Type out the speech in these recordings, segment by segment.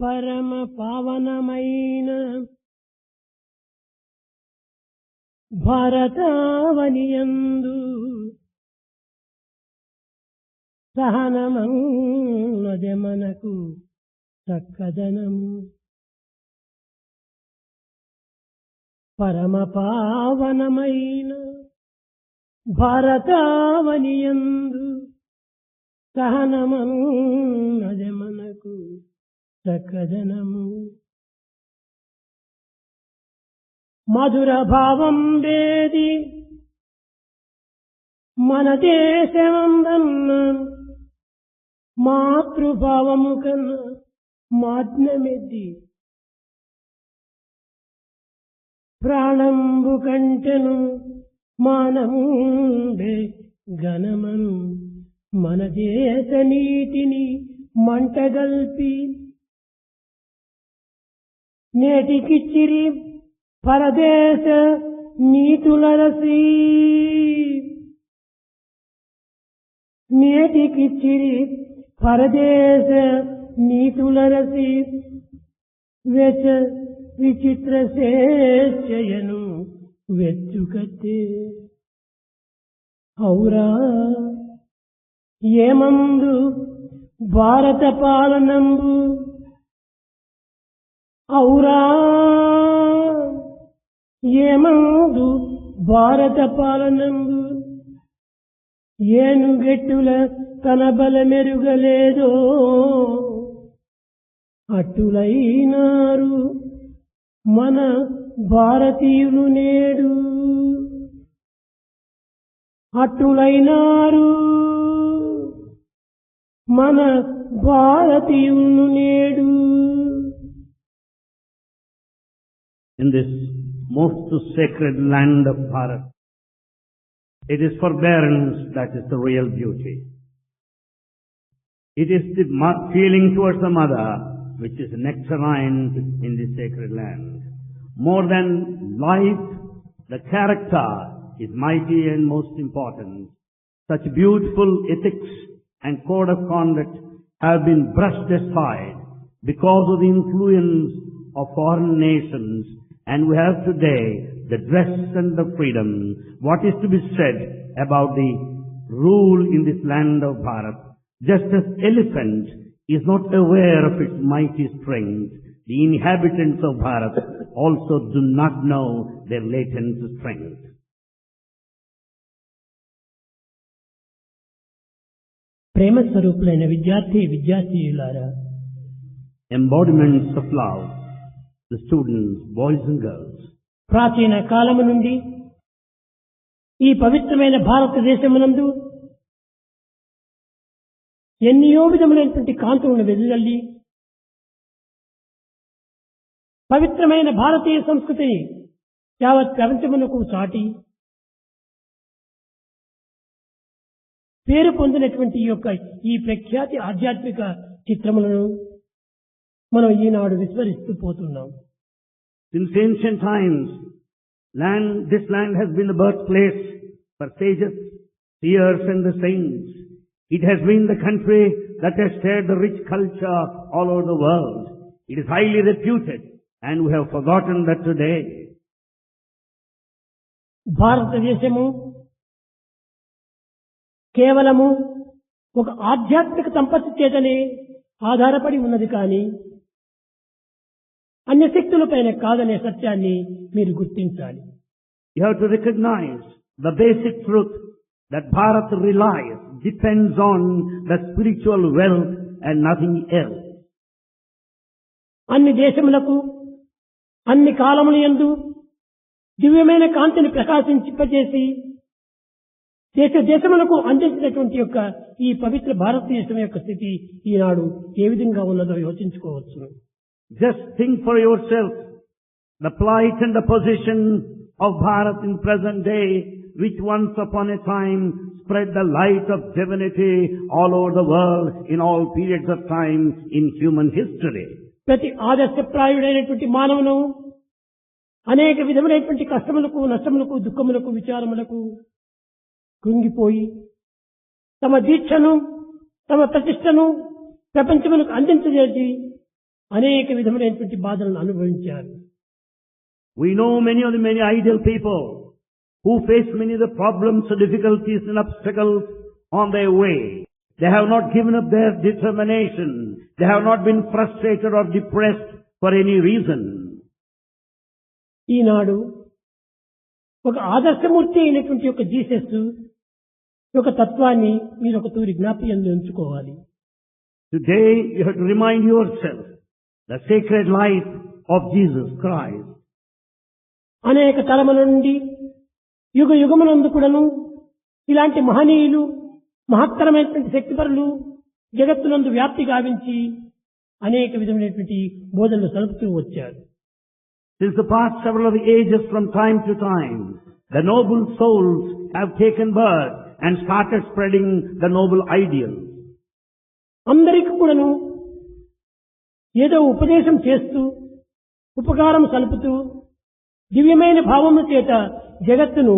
పరమ పావనమైన భారతావనియందు సహనమన్నది మనకు చక్కదనము. పరమ పావనమైన భారతావనియందు సహనమన్నది మనకు చక్కదనము. మధుర భావం వేది మన దేశమందన్న మాతృభావము కన్నా మాజ్ఞమెద్ది ప్రాణంబు కంటెను మానముండే ఘనమను మన దేశ నీతిని మంటగల్పి నేటికిచ్చిరి పరదేశ నీతులరసి. నేటికిచ్చిరి పరదేశ నీతులరసి వెచ విచిత్ర స్వేచ్ఛయను వెచ్చుకతే. ఔరా ఏమందు భారత పాలనంబు, ఔరా ఏమందు భారత పాలనంబు, ఏనుగెట్టుల తన బలమెరుగలేదో అట్టులైనారు మన భారతీయులు నేడు. అట్టులైనారు మన భారతీయులు నేడు. In this most sacred land of Bharat, it is forbearance that is the real beauty. It is the feeling towards the mother which is nectarined in this sacred land. More than life, the character is mighty and most important. Such beautiful ethics and code of conduct have been brushed aside because of the influence of foreign nations, and we have today the dress and the freedom. What is to be said about the rule in this land of Bharat? Just as elephant is not aware of its mighty strength, the inhabitants of Bharat also do not know their latent strength. Prema స్వరూపులైన విద్యార్థినులారా, embodiments of love, the students, boys and girls, ప్రాచీన కాలము నుండి ఈ పవిత్రమైన భారతదేశమునందు ఎన్నో విధములైనటువంటి కాంతులను వెదజల్లి పవిత్రమైన భారతీయ సంస్కృతిని యావత్ ప్రపంచమునకు చాటి పేరు పొందినటువంటి ఈ ప్రఖ్యాతి ఆధ్యాత్మిక చిత్రములను మనం ఈనాడు విస్మరిస్తూ పోతున్నాం. Since ancient times, this land has been the birthplace for sages, seers and the saints. It has been the country that has shared the rich culture all over the world. It is highly reputed, and we have forgotten that today. భారతదేశము కేవలము ఒక ఆధ్యాత్మిక సంపత్తి చేతనే ఆధారపడి ఉన్నది కానీ అన్య శక్తులపైన కాదనే సత్యాన్ని మీరు గుర్తించాలి. You have to recognize the basic truth that Bharat relies, depends on the spiritual wealth and nothing else. అన్ని దేశములకు అన్ని కాలములందు దివ్యమైన కాంతిని ప్రకాశింపజేసి దేశములకు అందించినటువంటి ఈ పవిత్ర భారతదేశం యొక్క స్థితి ఈనాడు ఏ విధంగా ఉన్నదో యోచించుకోవచ్చు. Just think for yourself the plight and the position of Bharat in present day, which once upon a time spread the light of divinity all over the world in all periods of time in human history. ప్రతి ఆదర్శప్రాయుడైనటువంటి మానవును అనేక విధములైనటువంటి కష్టములకు, నష్టములకు, దుఃఖములకు, విచారములకు కృంగిపోయి తమ దీక్షను, తమ ప్రతిష్టను ప్రపంచములకు అందించజేసి అనేక విధములైనటువంటి బాధలను అనుభవించారు. We know many ideal people who face many of the problems, difficulties and obstacles on their way. They have not given up their determination. They have not been frustrated or depressed for any reason. ఈనాడు ఒక ఆదర్శమూర్తి అయినటువంటి ఒక Jesus యొక్క తత్వాన్ని మీరు ఒక తూరి జ్ఞాపకంలో ఉంచుకోవాలి. Today you have to remind yourself the sacred life of Jesus Christ. అనేక తరముల నుండి యుగ యుగములందు కూడాను ఇలాంటి మహనీయులు మహత్తరమైనటువంటి శక్తిపరులు జగత్తునందు వ్యాప్తి గావించి అనేక విధమైనటువంటి బోధనలు సలుపుతూ వచ్చారు. Since the past several of the ages, from time to time, the noble souls have taken birth and started spreading the noble ideals. అందరికీ కూడాను ఏదో ఉపదేశం చేస్తూ ఉపకారం సలుపుతూ దివ్యమైన భావముల చేత జగత్తును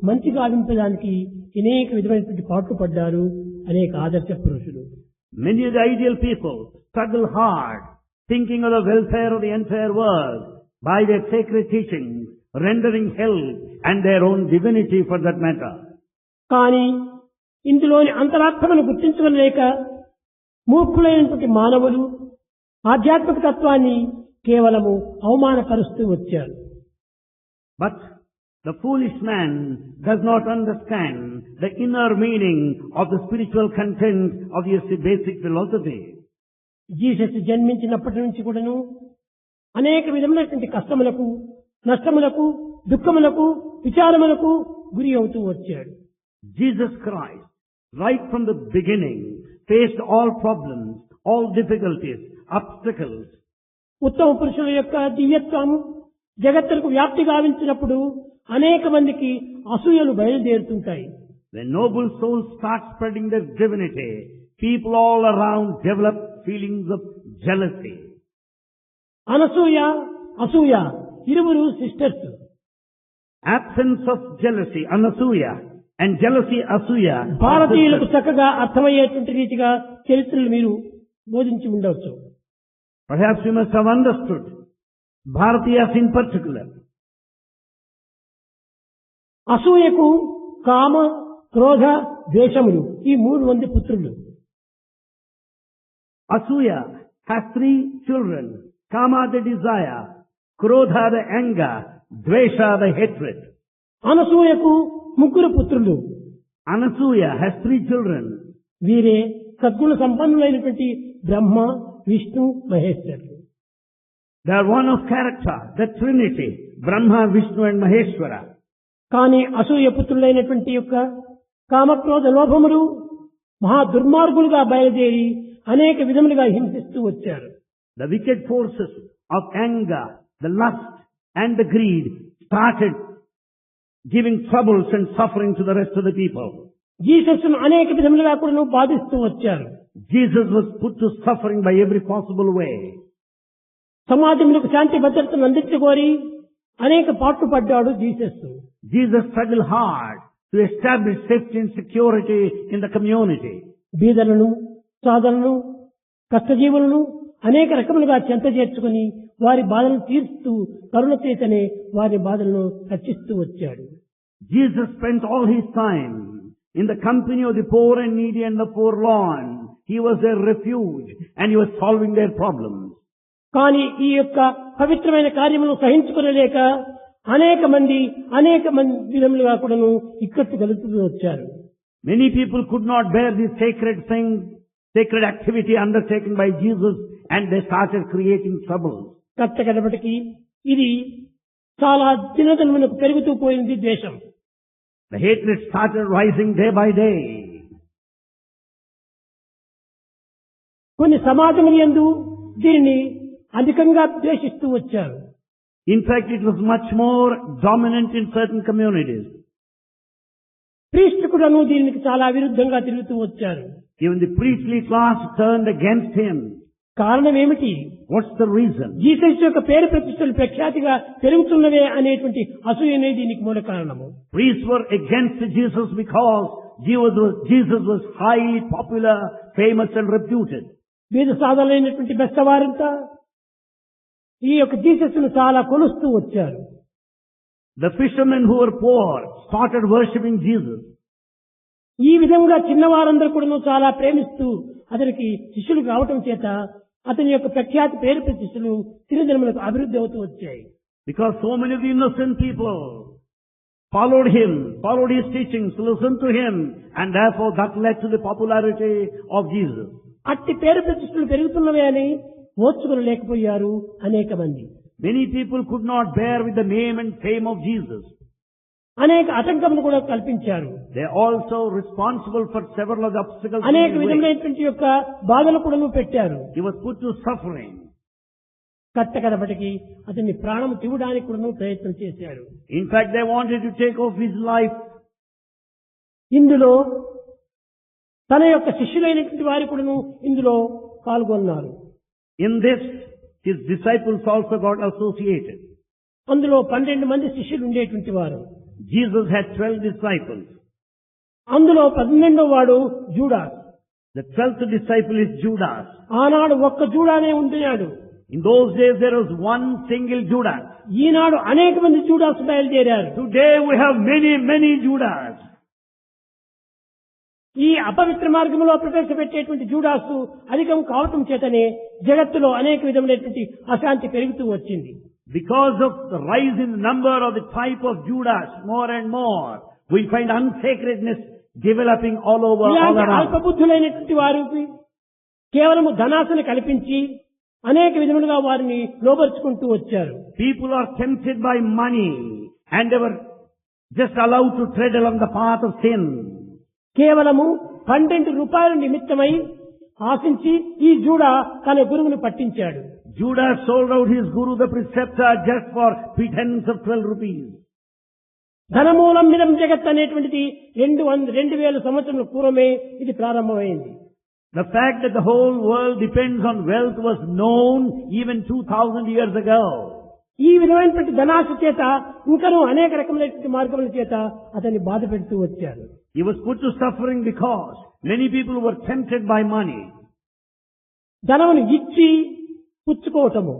మంచి గావించడానికి అనేక విధమైనటువంటి పాట్లు పడ్డారు అనేక ఆదర్శ పురుషులు. Many of the ideal people struggle hard, thinking of the welfare of the entire world by their sacred teachings, rendering help and their own divinity for that matter. కానీ ఇందులోని అంతరార్థమును గుర్తించలేక మూర్ఖులైనటువంటి మానవులు ఆధ్యాత్మిక తత్వాన్ని కేవలము అవమానపరుస్తూ వచ్చారు. But the foolish man does not understand the inner meaning of the spiritual content of this basic philosophy. Jesus జన్మించినప్పటి నుంచి కూడాను అనేక విధములైనటువంటి కష్టములకు, నష్టములకు, దుఃఖములకు, విచారములకు గురి అవుతూ వచ్చాడు. Jesus Christ, right from the beginning, faced all problems, all difficulties, obstacles. ఉత్తమ పురుషుల యొక్క దివ్యత్వం జగత్తుకు వ్యాప్తి గావించినప్పుడు అనేక మందికి అసూయలు బయలుదేరుతుంటాయి. When noble souls start spreading their divinity, people all around develop feelings of jealousy. Anasuya, అసూయ ఇరువురు sisters. Absence of jealousy, anasuya, and jealousy, asuya. భారతీయులకు చక్కగా అర్థమయ్యేటువంటి రీతిగా చరిత్రలు మీరు బోధించి ఉండవచ్చు. Perhaps you must have understood, Bharatiyas in particular. అసూయకు కామ, క్రోధ, ద్వేషములు ఈ 3 మంది పుత్రులు. Asuya has 3 children. Kama the desire, Krodha the anger, Dvesha the hatred. అనసూయకు 3 పుత్రులు. Anasuya has 3 children. వీరే సద్గుణ సంపన్నులైనటువంటి బ్రహ్మ, Vishnu, మహేశ్వరులు. They are one of character, the Trinity, Brahma, Vishnu and Maheshwara. కానీ అసూయ పుత్రులైనటువంటి యొక్క కామక్రోధ లోభములు మహా దుర్మార్గులుగా బయలుదేరి అనేక విధములుగా హింసిస్తూ వచ్చారు. The wicked forces of anger, the lust and the greed started giving troubles and suffering to the rest of the people. జీసస్ను అనేక విధములుగా కూడా బాధిస్తూ వచ్చారు. Jesus was put to suffering by every possible way. సమాజంలో శాంతి భద్రతను అందించుకోరి అనేక పాట్లు పడ్డాడు Jesus. Jesus struggled hard to establish safety and security in the community. బీదలను, సాధలను, కష్టజీవులను అనేక రకములుగా చెంత చేర్చుకుని వారి బాధలను తీర్చుతూ కరుణ చేతనే వారి బాధలను రక్షిస్తూ వచ్చాడు. Jesus spent all his time in the company of the poor and needy and the forlorn. He was their refuge and he was solving their problems. కానీ ఈ యొక్క పవిత్రమైన కార్యమును సహించుకునలేక అనేక మంది విధములుగా కూడాను ఇక్కట్టు కలుగుతూ వచ్చారు. Many people could not bear this sacred thing, sacred activity undertaken by Jesus, and they started creating troubles. కట్టకడపటికి ఇది చాలా దినదినమునకు పెరుగుతూ పోయింది ద్వేషం. The hatred started rising day by day. కొన్ని సమాజముల యందు దీనిని అధికంగా ద్వేషిస్తూ వచ్చారు. In fact, it was much more dominant in certain communities. ప్రీస్టులు కూడాను దీనికి చాలా విరుద్ధంగా తిరుగుతూ వచ్చారు. Even the priestly class turned against him. కారణం ఏమిటి? What's the reason? జీసస్ యొక్క పేరు ప్రతిష్టలు ప్రఖ్యాతిగా పెరుగుతున్నవే అనేటువంటి అసూయనే దీనికి మూల కారణము. Priests were against Jesus because Jesus was highly popular, famous and reputed. వేద సాధనైనటువంటి బెస్తవారంతా ఈ యొక్క జీసస్ ను చాలా కొలుస్తూ వచ్చారు. The fishermen who were poor started worshipping Jesus. ఈ విధంగా చిన్నవారందరూ కూడా చాలా ప్రేమిస్తూ అతనికి శిష్యులు కావటం చేత అతని యొక్క ప్రఖ్యాతి పేరు ప్రతిష్టలు దినదినములకు అభివృద్ధి అవుతూ వచ్చాయి. Because so many of the innocent people followed him, followed his teachings, listened to him, and therefore that led to the popularity of Jesus. అట్టి పేరు ప్రతిష్టలు పెరుగుతున్నవే అని ఓర్చుకోలేకపోయారు అనేక మంది. Many people could not bear with the name and fame of Jesus. అనేక ఆటంకములు కూడా కల్పించారు. They are also responsible for several of the obstacles. అనేక విధమైనటువంటి యొక్క బాధలు కూడా పెట్టారు. He was put to suffering. కట్టకడపటికి అతన్ని ప్రాణం తీయడానికి కూడా ప్రయత్నం చేశారు. In fact, they wanted to take off his life. ఇందులో తన యొక్క శిష్యులైనటువంటి వారు కూడా ఇందులో పాల్గొన్నారు. In this, his disciples also got associated. అందులో 12 మంది శిష్యులు ఉండేటువంటి వారు. Jesus had 12 disciples. అందులో 12వ వాడు Judas. The 12th disciple is Judas. ఆనాడు ఒక్క జూడానే ఉంటున్నాడు. In those days there was one single Judas. ఈనాడు అనేక మంది జూడాస్ బయలుదేరారు. Today we have many Judas. ఈ అపవిత్ర మార్గంలో ప్రవేశపెట్టేటువంటి జూడాసు అధికం కావటం చేతనే జగత్తులో అనేక విధమైనటువంటి అశాంతి పెరుగుతూ వచ్చింది. Because of the rise in the number of the type of Judas more and more, we find unsacredness developing all over, all around. అల్పబుద్ధులైనటువంటి వారికి కేవలము ధనాశను కల్పించి అనేక విధములుగా వారిని లోబర్చుకుంటూ వచ్చారు. People are tempted by money and they were just allowed to tread along the path of sin. కేవలము 12 రూపాయల నిమిత్తమై ఆశించి ఈ జూడా తన గురువును పట్టించాడు. Judas sold out his guru, the preceptor, just for pretense of 12 rupees. ధనమూలం మిదం జగత్ అనేటువంటిది 2000 సంవత్సరాల పూర్వమే ఇది ప్రారంభమైంది. The fact that the whole world depends on wealth was known even 2000 years ago. ఈ విధమైనటువంటి ధనాశ చేత ఇంకనూ అనేక రకములైనటువంటి మార్గముల చేత అతన్ని బాధ పెడుతూ వచ్చారు. He was put to suffering because many people were tempted by money. ధనమును ఇచ్చి పుచ్చుకోవటము.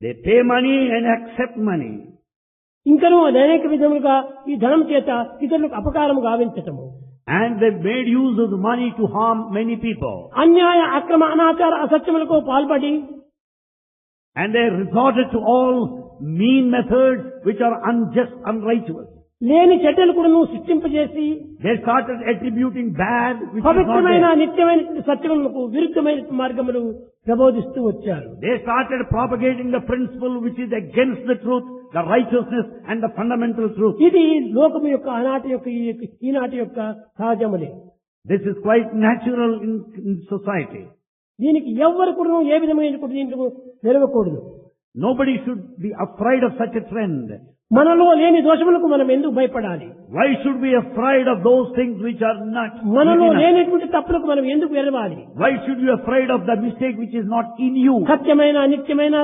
They pay money and accept money. ఇంకనూ అనేక విధములుగా ఈ ధనం చేత ఇతరులకు అపకారం గావించటము. And they made use of the money to harm many people. అన్యాయ అక్రమ అనాచార అసత్యములకు పాల్పడి And they resorted to all mean methods which are unjust, unrighteous. లేని చెడ్డలు కూడా సృష్టింపజేసి They started attributing bad which is not పవిత్రమైన there. నిత్యమైన సత్యములకు విరుద్ధమైన మార్గములు ప్రబోధిస్తూ వచ్చారు. They started propagating the principle which is against the truth, the righteousness and the fundamental truth. ఇది లోకము యొక్క ఆనాటి యొక్క ఈనాటి యొక్క సహజములే. This is quite natural in society. దీనికి ఎవ్వరు కూడా ఏ విధమైన దీనికి నిలవకూడదు. Nobody should be afraid of such a trend. మనలో లేని దోషములకు మనం ఎందుకు భయపడాలి? Why should we be afraid of those things which are not మనలో within us? లేనటువంటి తప్పులకు మనం ఎందుకు వెరవాలి? Why should you be afraid of the mistake which is not in you? సత్యమైన నిత్యమైన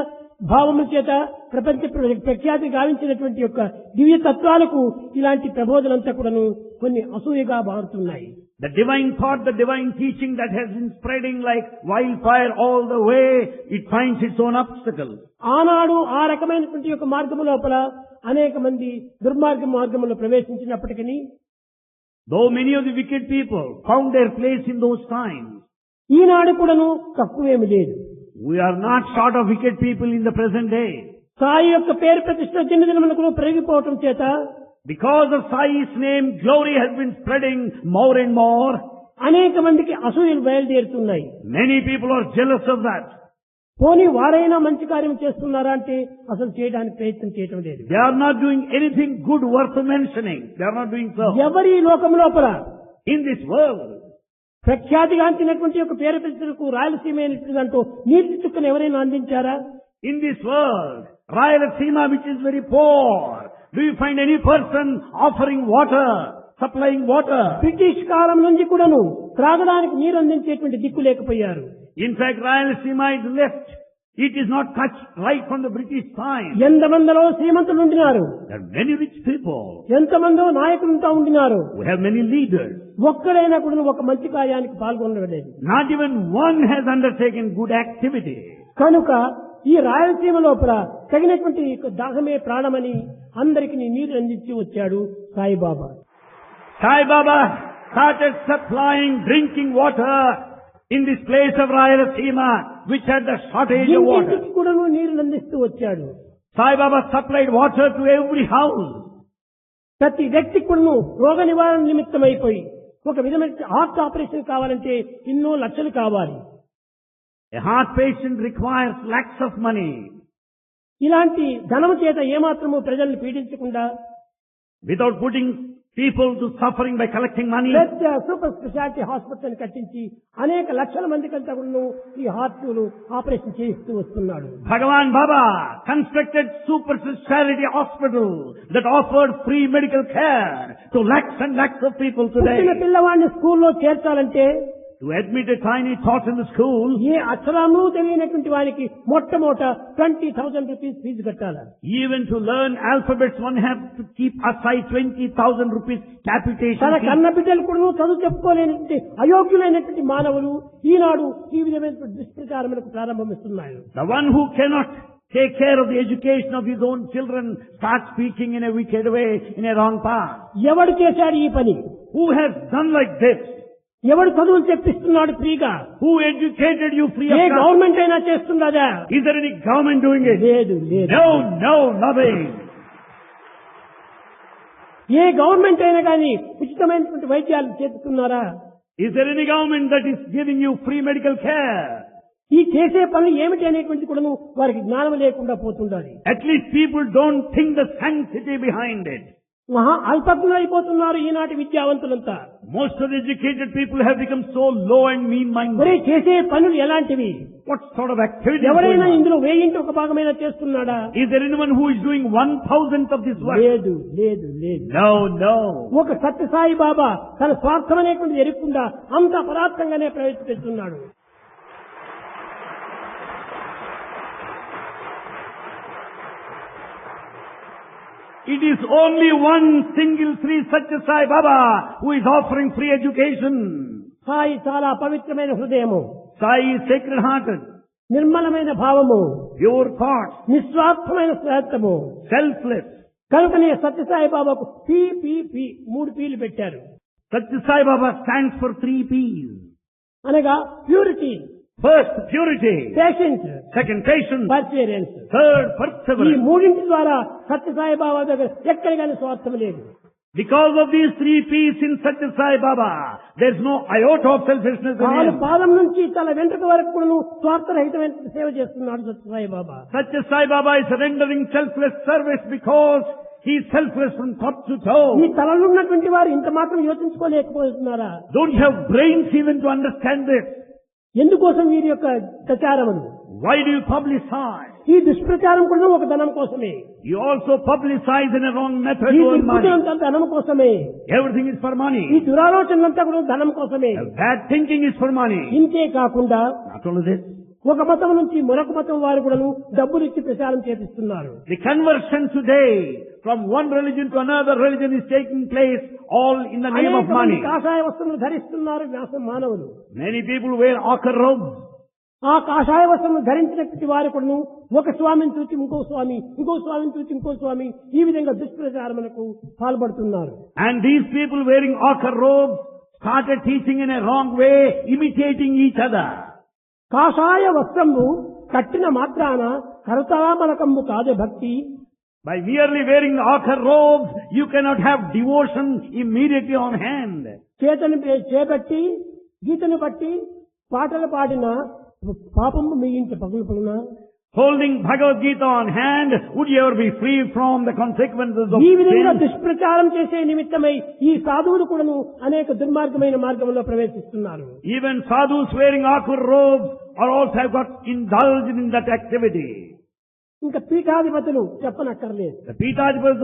భావముల చేత ప్రపంచ ప్రఖ్యాతి గావించినటువంటి యొక్క దివ్య తత్వాలకు ఇలాంటి ప్రబోధనంతా కూడాను కొన్ని అసూయగా మారుతున్నాయి. The divine thought, the divine teaching that has been spreading like wildfire all the way, it finds its own obstacles. ఆనాడు ఆ రకమైనటువంటి యొక్క మార్గము లోపల అనేక మంది దుర్మార్గ మార్గంలో ప్రవేశించినప్పటికీ Though many of the wicked people found their place in those times, ఈనాడు కూడాను తక్కువేమి లేదు. we are not short of wicked people in the present day. Sai యొక్క పేరు ప్రతిష్ట దినదినములకు పెరిగిపోవటం చేత Because of Sai's name, glory has been spreading more and more. అనేక మందికి అసూయలు బయలుదేరుతున్నాయి. Many people are jealous of that. పోనీ వారైనా మంచి కార్యం చేస్తున్నారా అంటే అసలు చేయడానికి ప్రయత్నం చేయటం లేదు. They are not doing anything good worth mentioning. They are not doing so. ఎవరి లోకం లోపల In this world, ప్రఖ్యాతిగాంచినటువంటి యొక్క పేరు ప్రతిష్టలకు రాయలసీమ అయినటువంటి దాంట్లో నీటి చుక్కను ఎవరైనా అందించారా? in this world, Rayalaseema, which is very poor, do you find any person offering water, supplying water? British కాలం నుంచి కూడాను త్రాగడానికి నీరు అందించేటువంటి దిక్కు లేకపోయారు. In fact, Rayalaseema is left. It is not touched right from the British time. ఎంతమందిలో శ్రీమంతులు ఉండినారు, There are many rich people. ఎంతమందో నాయకులుంటా ఉండినారు. We have many leaders. ఒక్కడైనా కూడా ఒక మంచి కార్యానికి పాల్గొనలేదు. Not even one has undertaken good activity. కనుక ఈ రాయలసీమ లోపల తగినటువంటి దాహమే ప్రాణమని అందరికి నీరు అందించి వచ్చాడు Saibaba. Sai Baba started supplying drinking water in this place of Rayalaseema, which had the shortage of water. ఇంటికి కూడా నీరు అందిస్తూ వచ్చాడు. Sai Baba supplied water to every house. ప్రతి వ్యక్తికి కూడా రోగ నివారణ నిమిత్తమైపోయి ఒక విధమైన హార్ట్ ఆపరేషన్ కావాలంటే ఎన్నో లక్షలు కావాలి. A heart patient requires lakhs of money. ఇలాంటి ధనము చేత ఏమాత్రము ప్రజల్ని పీడించకుండా Without putting people to suffering by collecting money, పెద్ద సూపర్ స్పెషాలిటీ హాస్పిటల్ కట్టించి అనేక లక్షల మంది కంటే కూడా ఈ హార్ట్ ఆపరేషన్ చేయిస్తూ వస్తున్నాడు. Bhagavan Baba constructed super speciality hospital that offered free medical care to lakhs and lakhs of people today. పుట్టిన పిల్లవాడిని స్కూల్లో చేర్చాలంటే To admit a tiny tot in the school, ఏ అక్షరాలు తెలియనటువంటి వారికి మొట్టమొదట 20,000 రూపీస్ ఫీజు కట్టాలి. even to learn alphabets, one has to keep aside 20,000 rupees capitation తన fee. కన్న బిడ్డలు కూడా చదువు చెప్పుకోలేనటువంటి అయోగ్యులైనటువంటి మానవులు ఈనాడు ఈ విధమైన దుష్ప్రచారములకు ప్రారంభమిస్తున్నారు. The one who cannot take care of the education of his own children starts speaking in a wicked way, in a wrong path. ఎవడు చేశాడు ఈ పని? Who has done like this? ఎవడు చదువులు చెప్పిస్తున్నాడు ఫ్రీగా? Who educated you free of A cost? Government అయినా చేస్తున్నదా? Is there any government doing it? లేదు, లేదు. No, nothing. ఏ గవర్నమెంట్ అయినా కానీ ఉచితమైనటువంటి వైద్యాలు చేస్తున్నారా? Is there any government that is giving you free medical care? ఈ చేసే పనులు ఏమిటి అనేటువంటి కూడా వారికి జ్ఞానం లేకుండా పోతుండాలి. At least people don't think the sanctity behind it. మహా అల్పజ్ఞులైపోతున్నారు ఈనాటి విద్యావంతులంతా. Most of the educated people have become so low and mean-minded. మరి చేసే పనులు ఎలాంటివి? What sort of activity is ఎవరైనా going on? ఇందులో 1000 ఒక భాగమైనా చేస్తున్నాడా? Is there anyone who is doing 1,000th of this work? లేదు, లేదు, లేదు. No. ఒక సత్యసాయి బాబా తన స్వార్థం అనేటువంటి ఎరుకుండా అంత పరార్థంగానే ప్రవేశపెడుతున్నాడు. It is only one single Sri Satya Sai Baba who is offering free education. Sai చాలా పవిత్రమైన హృదయము, Sai is sacred-hearted, నిర్మలమైన భావము, pure thoughts, నిస్వార్థమైన స్వార్థము. selfless. కనుకనే సత్యసాయి బాబాకు పి 3 పీలు పెట్టారు. Satya Sai Baba stands for 3 P's. అనగా purity, First, purity. Patience, Second, patience. Perseverance. Third, ఈ perseverance. మూడింటి ద్వారా సత్యసాయి బాబా దగ్గర ఎక్కడ కానీ స్వార్థం లేదు. Because of these 3 P's in Satya Sai Baba, there's no iota of selfishness in కాలు him. పాదం నుంచి తల వెంట్రుక వరకు కూడా స్వార్థరహితమైన సేవ చేస్తున్నాడు సత్యసాయి బాబా. Satya Sai Baba is rendering selfless service because he is selfless from top to toe. ఈ తలలో ఉన్నటువంటి వారు ఇంత మాత్రం యోచించుకోలేకపోతున్నారా? Don't you have brains even to understand this? ఎందుకోసం వీరి యొక్క ప్రచారములు? Why do you publicize? ఈ దుష్ప్రచారం కూడా ఒక ధనం కోసమే. You also publicize in a wrong method ఈ to earn money. దుర్బుద్ధి ధనం కోసమే. Everything is for ఈ money. దురాలోచనంతా కూడా ధనం కోసమే. Bad thinking is for money. ఇంతే కాకుండా Not only this, ఒక మతం నుంచి మరొక మతం వారు కూడా డబ్బులు ఇచ్చి ప్రచారం చేపిస్తున్నారు. the conversion today from one religion to another religion is taking place all in the name of అనేక మంది money. కాషాయ వస్త్రములు ధరిస్తున్నారు మానవులు. Many people wear ochre robes. ఆ కాషాయ వస్త్రములు ధరించినటువంటి వారు కూడా ఒక స్వామిని చూసి ఇంకో స్వామి, ఇంకో స్వామిని చూసి ఇంకో స్వామి, ఈ విధంగా దుష్ప్రచారములకు పాల్పడుతున్నారు. And these people wearing ochre robes started teaching in a wrong way, imitating each other. కాషాయ వస్త్రము కట్టిన మాత్రాన కరుతామలకంబు కాదు భక్తి. By merely wearing the ochre robes, you cannot have devotion immediately on hand. చేతను చేపట్టి గీతను బట్టి పాటలు పాడిన పాపము మీ ఇంటి పగులు పగున. Holding Bhagavad Gita on hand, would you ever be free from the consequences of ఈ విధంగా sin? దుష్ప్రచారం చేసే నిమిత్తమై ఈ సాధువులు కూడాను అనేక దుర్మార్గమైన మార్గంలో ప్రవేశిస్తున్నారు. Even sadhus wearing ochre robes are also have got indulged in that activity. ఇంకా పీఠాధిపతులు చెప్పనక్కర్లేదు. The Pitajipas,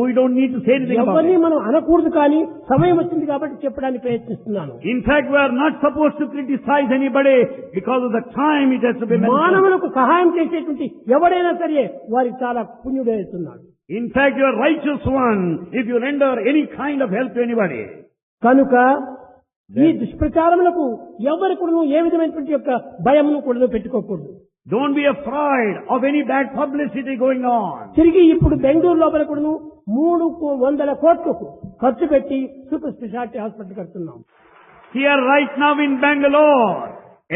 we don't need to say anything about ఎవరిని it. మనం అనకూడదు, కానీ సమయం వచ్చింది కాబట్టి చెప్పడానికి ప్రయత్నిస్తున్నాను. In fact, we are not supposed to criticize anybody because of the time it has to be mentioned. మానవులకు సహాయం చేసేటువంటి ఎవడైనా సరే వారికి చాలా పుణ్యుడు అవుతున్నాడు. In fact, you are righteous one if you render any kind of help to anybody. కనుక ఈ దుష్ప్రచారములకు ఎవరు కూడా ఏ విధమైనటువంటి యొక్క భయమును కూడా పెట్టుకోకూడదు. Don't be afraid of any bad publicity going on. తిరిగి ఇప్పుడు బెంగళూరు లోపల కూడా 300 కోట్లకు ఖర్చు పెట్టి సూపర్ స్పెషాలిటీ హాస్పిటల్ కడుతున్నాం. Here right now in Bangalore,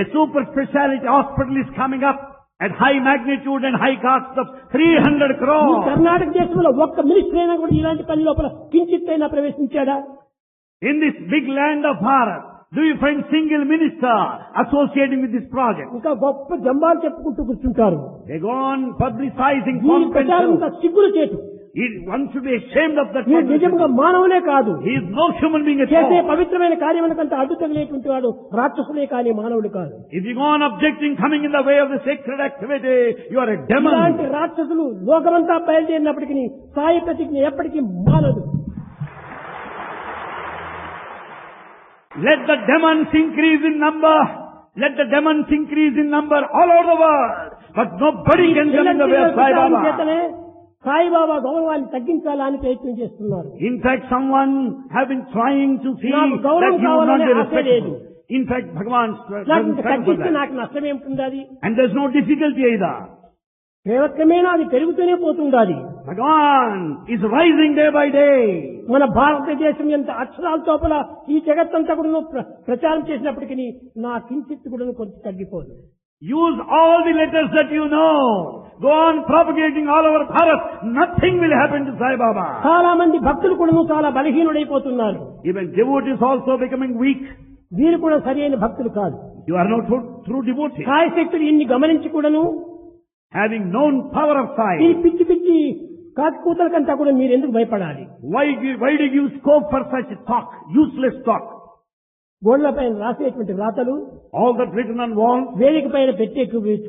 a super speciality hospital is coming up at high magnitude and high cost of 300 ఈ crores. Karnataka దేశంలో ఒక్క మినిస్టర్ అయినా కూడా ఇలాంటి పని లోపల కించిత్తైనా ప్రవేశించాడా? In this big land of Bharat, do you find single minister associating with this project? ఇంకా గొప్ప జంబాలు చెప్పుకుంటూ కూర్చుంటారు. They go on publicizing ఈ ప్రచారం ఇంకా సిగ్గులు చేటు. One should be ashamed of that. ఈ నిజంగా మానవులే కాదు, He is no human being at చేసే all. పవిత్రమైన కార్యములకంత అడ్డు తగిలేటువంటి వాడు రాక్షసులే కానీ మానవుడు కాదు. If you go on objecting, coming in the way of the sacred activity, you are a ఇలాంటి demon. రాక్షసులు లోకమంతా బయలుదేరినప్పటికీ సాయి ప్రతిజ్ఞ ఎప్పటికీ మానదు. Let the demons increase in number. Let the demons increase in number all over the world. But nobody can come in the way of Sai Baba. చేతనే సాయిబాబా గౌరవాన్ని తగ్గించాలని ప్రయత్నం చేస్తున్నారు. In fact, someone have been trying to see నాకు that గౌరవం he would not కావాలనే be ఆశ లేదు. respectful. In fact, Bhagavan నాకు doesn't ఇంకా stand for తగ్గిస్తే that. నాకు నష్టం ఏమిటి? And there's no difficulty either. క్రమేణా అది పెరుగుతూనే పోతుంది. Bhagavan is rising day by day. మన భారతదేశం ఎంత అక్షరాల తోపల ఈ జగత్తంతా కూడా ప్రచారం చేసినప్పటికీ నా కించిత్ కూడా కొంచెం తగ్గిపోదు. Use all the letters that you know. Go on propagating all over Bharat. Nothing will happen to Sai Baba. చాలా మంది భక్తులు కూడా చాలా బలహీనుడైపోతున్నారు. Even devotees also becoming weak. వీరు కూడా సరైన భక్తులు కాదు. You are not true devotees. Sai శక్తులు ఇన్ని గమనించి కూడాను Having known power of ఈ Sai, పిచ్చి పిచ్చి కాకుకూతలకంతా కూడా మీరు ఎందుకు భయపడాలి? why do you give scope for such talk, useless talk? గోడల పైన రాసేటువంటి వ్రాతలు, All that written on walls, వేదిక పైన పెట్టే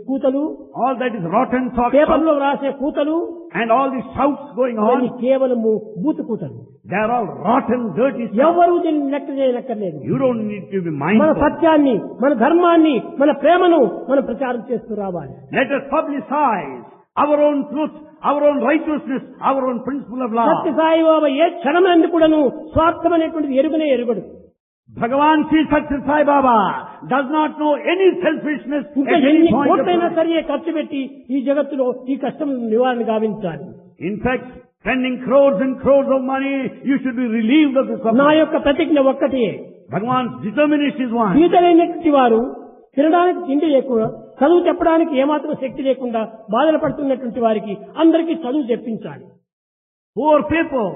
కూతలు, all that is rotten talk, పేపర్లో రాసే కూతలు, and all the shouts going ఇవన్నీ on, కేవలము బూతు కూతలు. they are all rotten, dirty stuff. ఎవరు దీన్ని లెక్క చేయనక్కర్లేదు. You don't need to be మన mindful. సత్యాన్ని, మన ధర్మాన్ని, మన ప్రేమను మనం ప్రచారం చేస్తూ రావాలి. Let us publicize our own truth, our own righteousness, our own principle of law. సత్య సాయిబాబా ఏ క్షణమందు కూడాను స్వార్థం అనేటువంటిది ఎరుగనే ఎరుగడు. Bhagavan Sri Satya Sai Baba does not know any selfishness ఇంకా at any ఎన్ని point of కోట్లైనా time. సరే ఖర్చు పెట్టి ఈ జగత్తులో ఈ కష్టం నివారణ గావించాలి. In fact, spending crores and crores of money, you should be relieved of this నా suffering. యొక్క ప్రతిజ్ఞ ఒక్కటే. Bhagavan's determination is one. బీదలైనటువంటి వారు తినడానికి తిండి లేకుండా, చదువు చెప్పడానికి ఏమాత్రం శక్తి లేకుండా బాధలు పడుతున్నటువంటి వారికి అందరికీ చదువు చెప్పించాలి. Poor people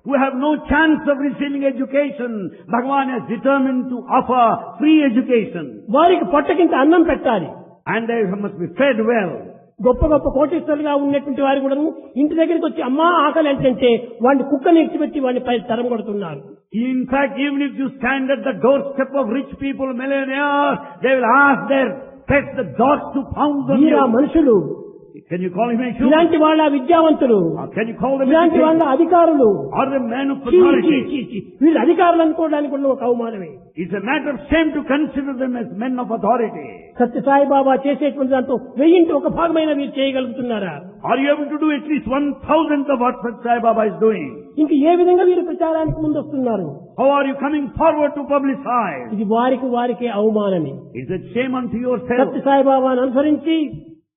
who have no chance of receiving education, Bhagavan has determined to offer free education. వారికి పొట్టకింత అన్నం పెట్టాలి. And they must be fed well. గొప్ప గొప్ప కోటీశ్వరులుగా ఉన్నటువంటి వారు కూడా ఇంటి దగ్గరికి వచ్చి అమ్మా ఆకలి అంటే వాడిని కుక్కని ఇచ్చిపెట్టి వాడిని పై తరం కొడుతున్నారు. In fact, even if you stand at the doorstep of rich people, millionaires, they will ask their pets, the dogs, to pound on Veera you. మనుషులు, Can you call him a human? ఇలాంటి వాళ్ళ విద్యావంతులు, Or can you call them ఇలాంటి వాళ్ళ educated? అధికారులు, Or the man of చీ, చీ, authority? చీ, చీ. వీళ్ళు అధికారులు అనుకోవడానికి కూడా ఒక అవమానమే. It's a matter of shame to consider them as men of authority. సత్య సాయిబాబా చేసేటువంటి దాంతో 1000టి 1 భాగమైన మీరు చేయగలుగుతున్నారా? Are you able to do at least 1,000th of what Satya Sai Baba is doing? ఇంక ఏ విధంగా వీరు ప్రచారానికి ముందు వస్తున్నారు? How are you coming forward to publicize? ఇది వారికే అవమానమే. It's a shame unto yourself. సత్య సాయిబాబాను అనుసరించి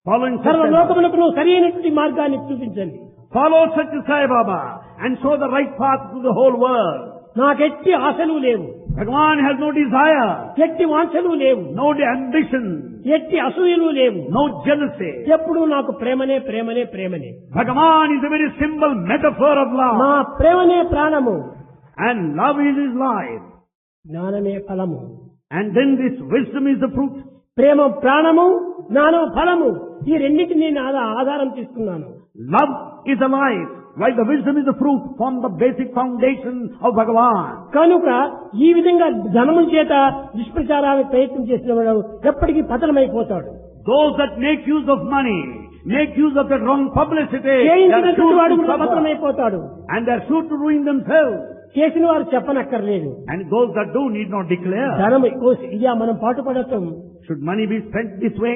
Following సర్వ Satya, లోకములకు సరైనటువంటి మార్గాన్ని చూపించండి. follow Satya Sai Baba and show the right path to the whole world. నాకెట్టి ఆశలు లేవు, Bhagavan has no desire, ఎట్టి వాంఛలు లేవు, no ambition, ఎట్టి అసూయలు లేవు. no jealousy. ఎప్పుడు నాకు ప్రేమనే ప్రేమనే ప్రేమనే. Bhagavan is a very simple metaphor of నా love. ప్రేమనే ప్రాణము, And love is his life. జ్ఞానమే ఫలము. And then this wisdom is the fruit. ప్రేమ ప్రాణము, జ్ఞానం ఫలము, ఈ రెండింటిని నేను ఆధారం తీసుకున్నాను. Love is the life, while the wisdom is the fruit, from the basic foundation of Bhagavan. కనుక ఈ విధంగా ధనము చేత దుష్ప్రచారానికి ప్రయత్నం చేసిన వాడు ఎప్పటికీ పతనమైపోతాడు. Those that make use of money, make use of the wrong publicity, they are చేయించినటువంటి sure వాడు to కూడా suffer. పతనమైపోతాడు. And they are sure to ruin themselves. చేసిన వారు చెప్పనక్కర్లేదు. And those that do need not declare. ధనం ఇదా మనం పాటుపడటం. Should money be spent this way?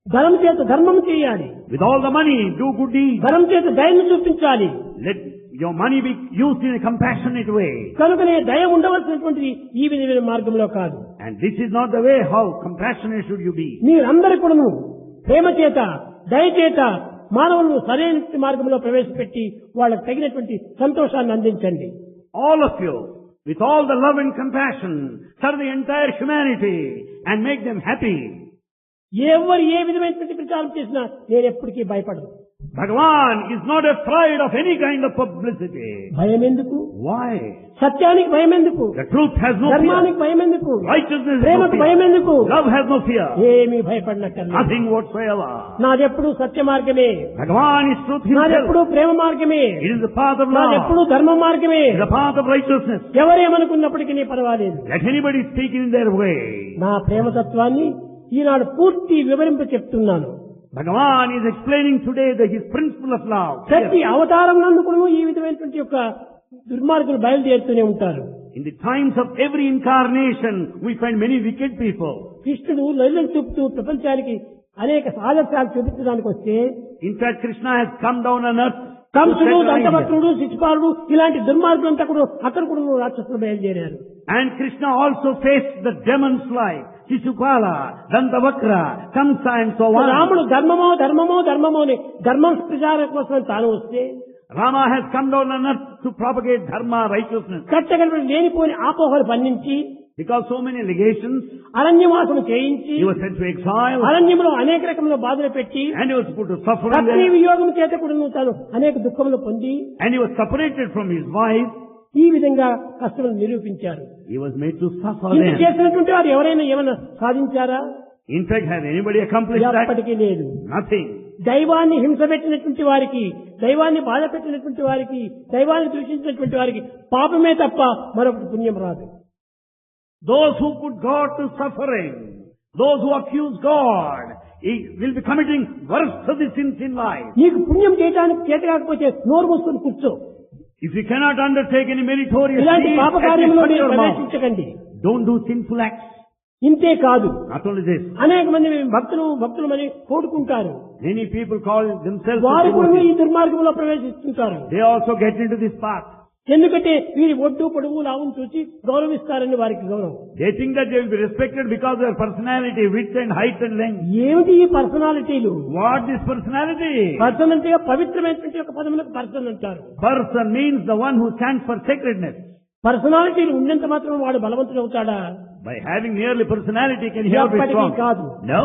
ధనం చేత ధర్మం చేయాలి. With all the money, do good deeds. ధనం చేత దయను చూపించాలి. Let your money be used in a compassionate way. కనుకనే దయ ఉండవలసినటువంటి ఈ విధమైన మార్గంలో కాదు. And this is not the way how compassionate should you be. మీరందరూ కూడాను ప్రేమ చేత దయచేత మానవులను సరైన మార్గంలో ప్రవేశపెట్టి వాళ్ళకు తగినటువంటి సంతోషాన్ని అందించండి. All of you, with all the love and compassion, serve the entire humanity and make them happy. ఎవరు ఏ విధమైనటువంటి ప్రచారం చేసినా నేను ఎప్పటికీ భయపడను. Bhagavan is not afraid of any kind of publicity. భయం ఎందుకు? Why? సత్యానికి భయం ఎందుకు? The truth has no fear. ధర్మానికి భయం ఎందుకు? Righteousness has no ప్రేమకు భయం fear. ఎందుకు? Love has no fear. ఏమీ భయపడినక్కర్లేదు. Nothing whatsoever. నాదెప్పుడు సత్య మార్గమే, Bhagavan is truth himself. నాదెప్పుడు ప్రేమ మార్గమే, It is the path of love. నాదెప్పుడు ధర్మ మార్గమే. It is the path of righteousness. ఎవరేమనుకున్నప్పటికీ పర్వాలేదు. Let anybody speak in their way. నా ప్రేమతత్వాన్ని ఈనాడు పూర్తి వివరింప చెప్తున్నాను. Bhagavan is explaining today his principle of love. ప్రతి అవతారం నందుకును ఈ విధమైనటువంటి యొక్క దుర్మార్గులు బయలుదేరుతూనే ఉంటారు. In the times of every incarnation, we find many wicked people. కృష్ణుడు లైలను చూపుతూ ప్రపంచానికి అనేక ఆదర్శాలు చూపించడానికి వస్తే, In fact, Krishna has come down on earth. కంసుడు, దంతభక్తుడు, శిశుపాలుడు ఇలాంటి దుర్మార్గులంతా కూడా అక్కడ కూడా రాక్షసులు బయలుదేరారు. And Krishna also faced the demons like Shishupala, Dantavakra, Kamsa and so on. రాముడు ధర్మమో ధర్మమో ధర్మమో అని ధర్మం ప్రచారం కోసం తాను వస్తే, Rama has come down on earth to propagate dharma, righteousness. కట్టగలిపి లేనిపోని ఆపోహలు పండించి, Because so many allegations, అరణ్యవాసం చేయించి, he was sent to exile అరణ్యంలో అనేక రకముల బాధలు పెట్టి, and he was put to suffering Patni there, వియోగం చేత కూడా తాను అనేక దుఃఖములు పొంది and he was separated from his wife. ఈ విధంగా కష్టములు నిరూపించారు. He was made to suffer ఇంత them. చేసినటువంటి వారు ఎవరైనా ఏమైనా సాధించారా? In fact, has anybody accomplished that? ఎప్పటికీ లేదు. Nothing. దైవాన్ని హింస పెట్టినటువంటి వారికి, దైవాన్ని బాధ పెట్టినటువంటి వారికి, దైవాన్ని దూషించినటువంటి వారికి పాపమే తప్ప మరొకటి పుణ్యం రాదు. Those who put God to suffering, those who accuse God, he will be committing worst of the sins in life. నీకు పుణ్యం చేయడానికి చేత కాకపోతే నోరు మూసుకొని కూర్చో. If you cannot undertake any meritorious ఇలాంటి deeds, పాప at least కార్యంలో shut మీరు your mouth. ప్రవేశించకండి. Don't do sinful acts. ఇంతే కాదు, Not only this, అనేక మంది భక్తులు కోరుకుంటారు. many people call themselves వారు కూడా ఈ devotees. దుర్మార్గంలో ప్రవేశిస్తుంటారు. They also get into this path. ఎందుకంటే వీరి ఒడ్డు పొడుగు లావును చూసి గౌరవిస్తారని వారికి గౌరవం. They think that they will be respected because of their personality, width and height and length. ఏమిటి ఈ పర్సనాలిటీలు? What is personality? పర్సన్ అంటే పవిత్రమైనటువంటి ఒక పదములకు పర్సన్ అంటారు. Person means the one who stands for sacredness. పర్సనాలిటీలు ఉన్నంత మాత్రం వాడు బలవంతుడు అవుతాడా? By having merely personality can he ever be ఎప్పటికీ strong? కాదు. No.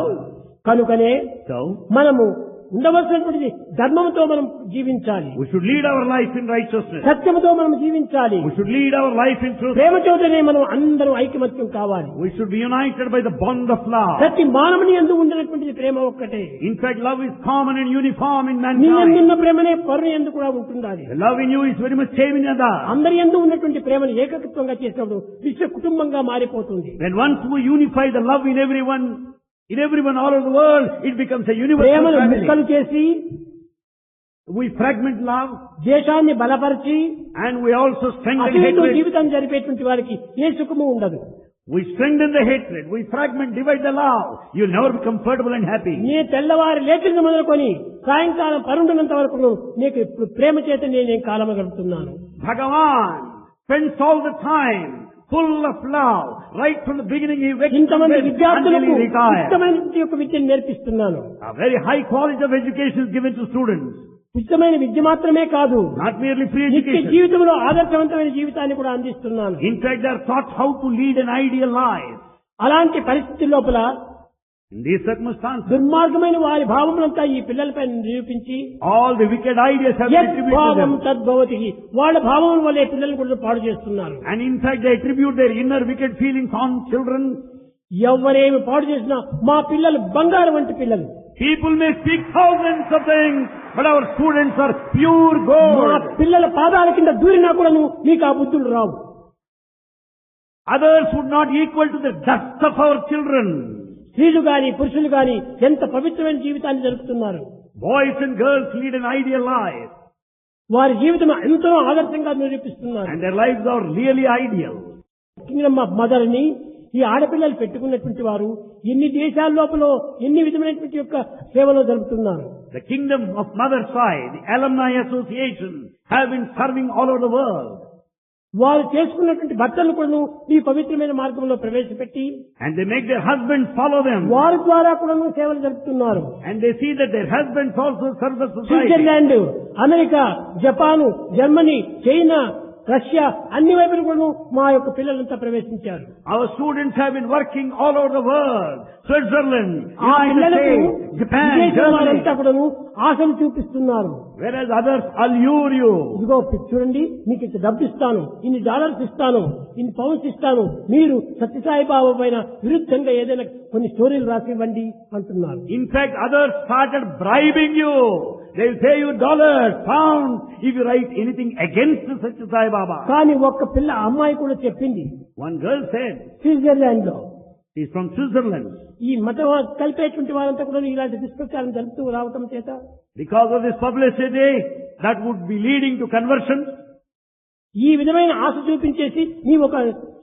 కనుకనే So, మనము ఉండవలసినటువంటి ధర్మంతో మనం జీవించాలి, we should lead our life in righteousness. సత్యముతో మనం జీవించాలి, We should lead our life in truth. ప్రేమతోనే మనం అందరం ఐకమత్యం కావాలి. We should be united by the bond of love. ప్రతి మానవుని యందు ఉండినటువంటి ప్రేమ ఒక్కటే. In fact, love is common and uniform in నీ mankind. యందున్న ప్రేమనే పరుని యందు కూడా ఉంటుండాలి. The love in you is very much same in other. అందరి యందు ఉన్నటువంటి ప్రేమను ఏకత్వంగా చేసినప్పుడు విశ్వ కుటుంబంగా మారిపోతుంది. When once we unify the love in everyone all over the world, it becomes a universal ప్రేమను family. ముక్కలు చేసి We fragment love దేశాన్ని బలపరిచి and we also strengthen అసలు hatred. జీవితం జరిపేటువంటి వారికి ఏ సుఖము ఉండదు. We strengthen the hatred. We fragment, divide the love. You'll never be comfortable and happy. నీ తెల్లవారి లేచిన మొదలుకొని సాయంకాలం పరుండునంత వరకు నీకు ఇప్పుడు ప్రేమ చేత నేను కాలం గడుపుతున్నాను. Bhagavan spends all the time full of love. Right from the beginning he wakes up ఇంతమంది until విద్యార్థులకు he retires. ఉచితమైనటువంటి యొక్క విద్యను నేర్పిస్తున్నాను. A very high quality of education is given to students. ఉచితమైన విద్య మాత్రమే కాదు, Not merely free నిత్య education. జీవితంలో ఆదర్శవంతమైన జీవితాన్ని కూడా అందిస్తున్నాను. In fact, they are taught how to lead an ideal life. అలాంటి పరిస్థితి లోపల In these circumstances, దుర్మార్గమైన వారి భావములంతా ఈ పిల్లలపై నిరూపించి all the wicked ideas have been attributed to భావం them. తద్భవతి వాళ్ళ భావం వల్లే పిల్లలు కూడా పాడు చేస్తున్నారు. And in fact, they attribute their inner wicked feelings on children. ఎవరేమి పాడు చేసినా మా పిల్లలు బంగారం వంటి పిల్లలు. People may speak thousands of things, but our students are pure మా gold. పిల్లల పాదాల కింద దూరినా కూడా నీకు ఆ బుద్ధులు రావు. Others would not equal to the dust of our children. స్త్రీలు గాని పురుషులు గాని ఎంత పవిత్రమైన జీవితాన్ని జరుపుతున్నారు. Boys and girls lead an ideal life, వారి జీవితం ఎంతో ఆదర్శంగా నిరూపిస్తున్నారు. and their lives are really ideal. Kingdom of mother ని ఈ ఆడపిల్లలు పెట్టుకున్నటువంటి వారు ఎన్ని దేశాల లోపల ఎన్ని విధమైనటువంటి యొక్క సేవలో జరుపుతున్నారు. The kingdom of mother side, the alumni association, have been serving all over the world. వారు చేసుకున్నటువంటి భర్తలను కూడా ఈ పవిత్రమైన మార్గంలో ప్రవేశపెట్టి and they make their husbands follow them, వారి ద్వారా కూడా సేవలు జరుపుతున్నారు. and they see that their husbands also serve the society. Switzerland, America, Japan, Germany, China, Russia అన్ని వైపులు కూడా మా యొక్క పిల్లలంతా ప్రవేశించారు. Our students have been working all over the world. Switzerland, ఆ United పిల్లలకు States, Japan, విదేశం వారంతా Germany. కూడా ఆశలు చూపిస్తున్నారు. Whereas others allure you. ఇదిగో చూడండి, మీకు ఇంత డబ్బు ఇస్తాను, ఇన్ని డాలర్స్ ఇస్తాను, ఇన్ని పౌండ్స్ ఇస్తాను, మీరు సత్యసాయి బాబా పైన విరుద్ధంగా ఏదైనా కొన్ని స్టోరీలు రాసి ఇవ్వండి అంటున్నారు. In fact, others started bribing you. They will pay you dollars, pounds, if you write anything against Satya Sai Baba. కానీ ఒక్క పిల్ల అమ్మాయి కూడా చెప్పింది, One girl said, స్విట్జర్లాండ్ లో she's from Switzerland. ఈ మతం కలిపేటువంటి వారంతా కూడా ఇలాంటి దుష్ప్రచారం జరుపుతూ రావటం చేత Because of this publicity, that would be leading to conversion. ఈ విధమైన ఆశ చూపించేసి నీ ఒక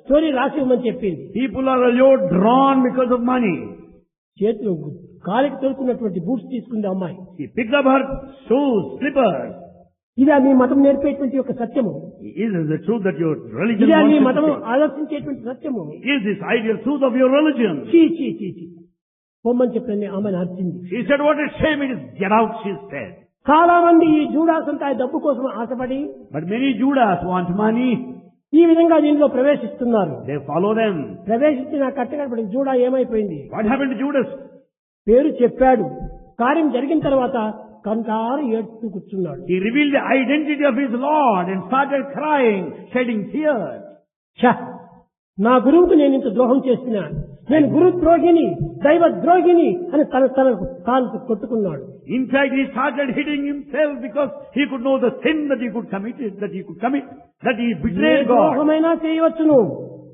స్టోరీ రాసి ఇవ్వమని చెప్పింది. People are allured, drawn because of money. చేతులు కాలికి తోలుకున్నటువంటి బూట్స్ తీసుకుంది అమ్మాయి. She picked up her shoes, slippers. ఇదా మీ మతం నేర్పేటువంటి ఒక సత్యము? Is this the truth that your religion ఇదా మీ wants you మతం to say? ఆదర్శించేటువంటి సత్యము? Is this ideal truth of your religion? చీ చీ చీ చీ పొమ్మని చెప్పని ఆమెను అర్చింది. She said, what a shame it is. Get out, she said. చాలా మంది ఈ జూడాసంతా డబ్బు కోసం ఆశపడి But many Judas want money. ఈ విధంగా దీనిలో ప్రవేశిస్తున్నారు. They follow them. ప్రవేశించి నా కట్టగడపడి జూడా ఏమైపోయింది? What happened to Judas? పేరు చెప్పాడు, కార్యం జరిగిన తర్వాత కంటారు ఏడుస్తూ కూర్చున్నాడు. He revealed the identity of his Lord and started crying, shedding tears. ఛ! నా గురువుకు నేను ఇంత ద్రోహం చేసిన, నేను గురు ద్రోహిని, దైవ ద్రోహిని అని తనకు తాను కొట్టుకున్నాడు. In fact, he started hitting himself because he could know the sin that he could commit, that he A betrayed God. ద్రోహమైనా చేయవచ్చును,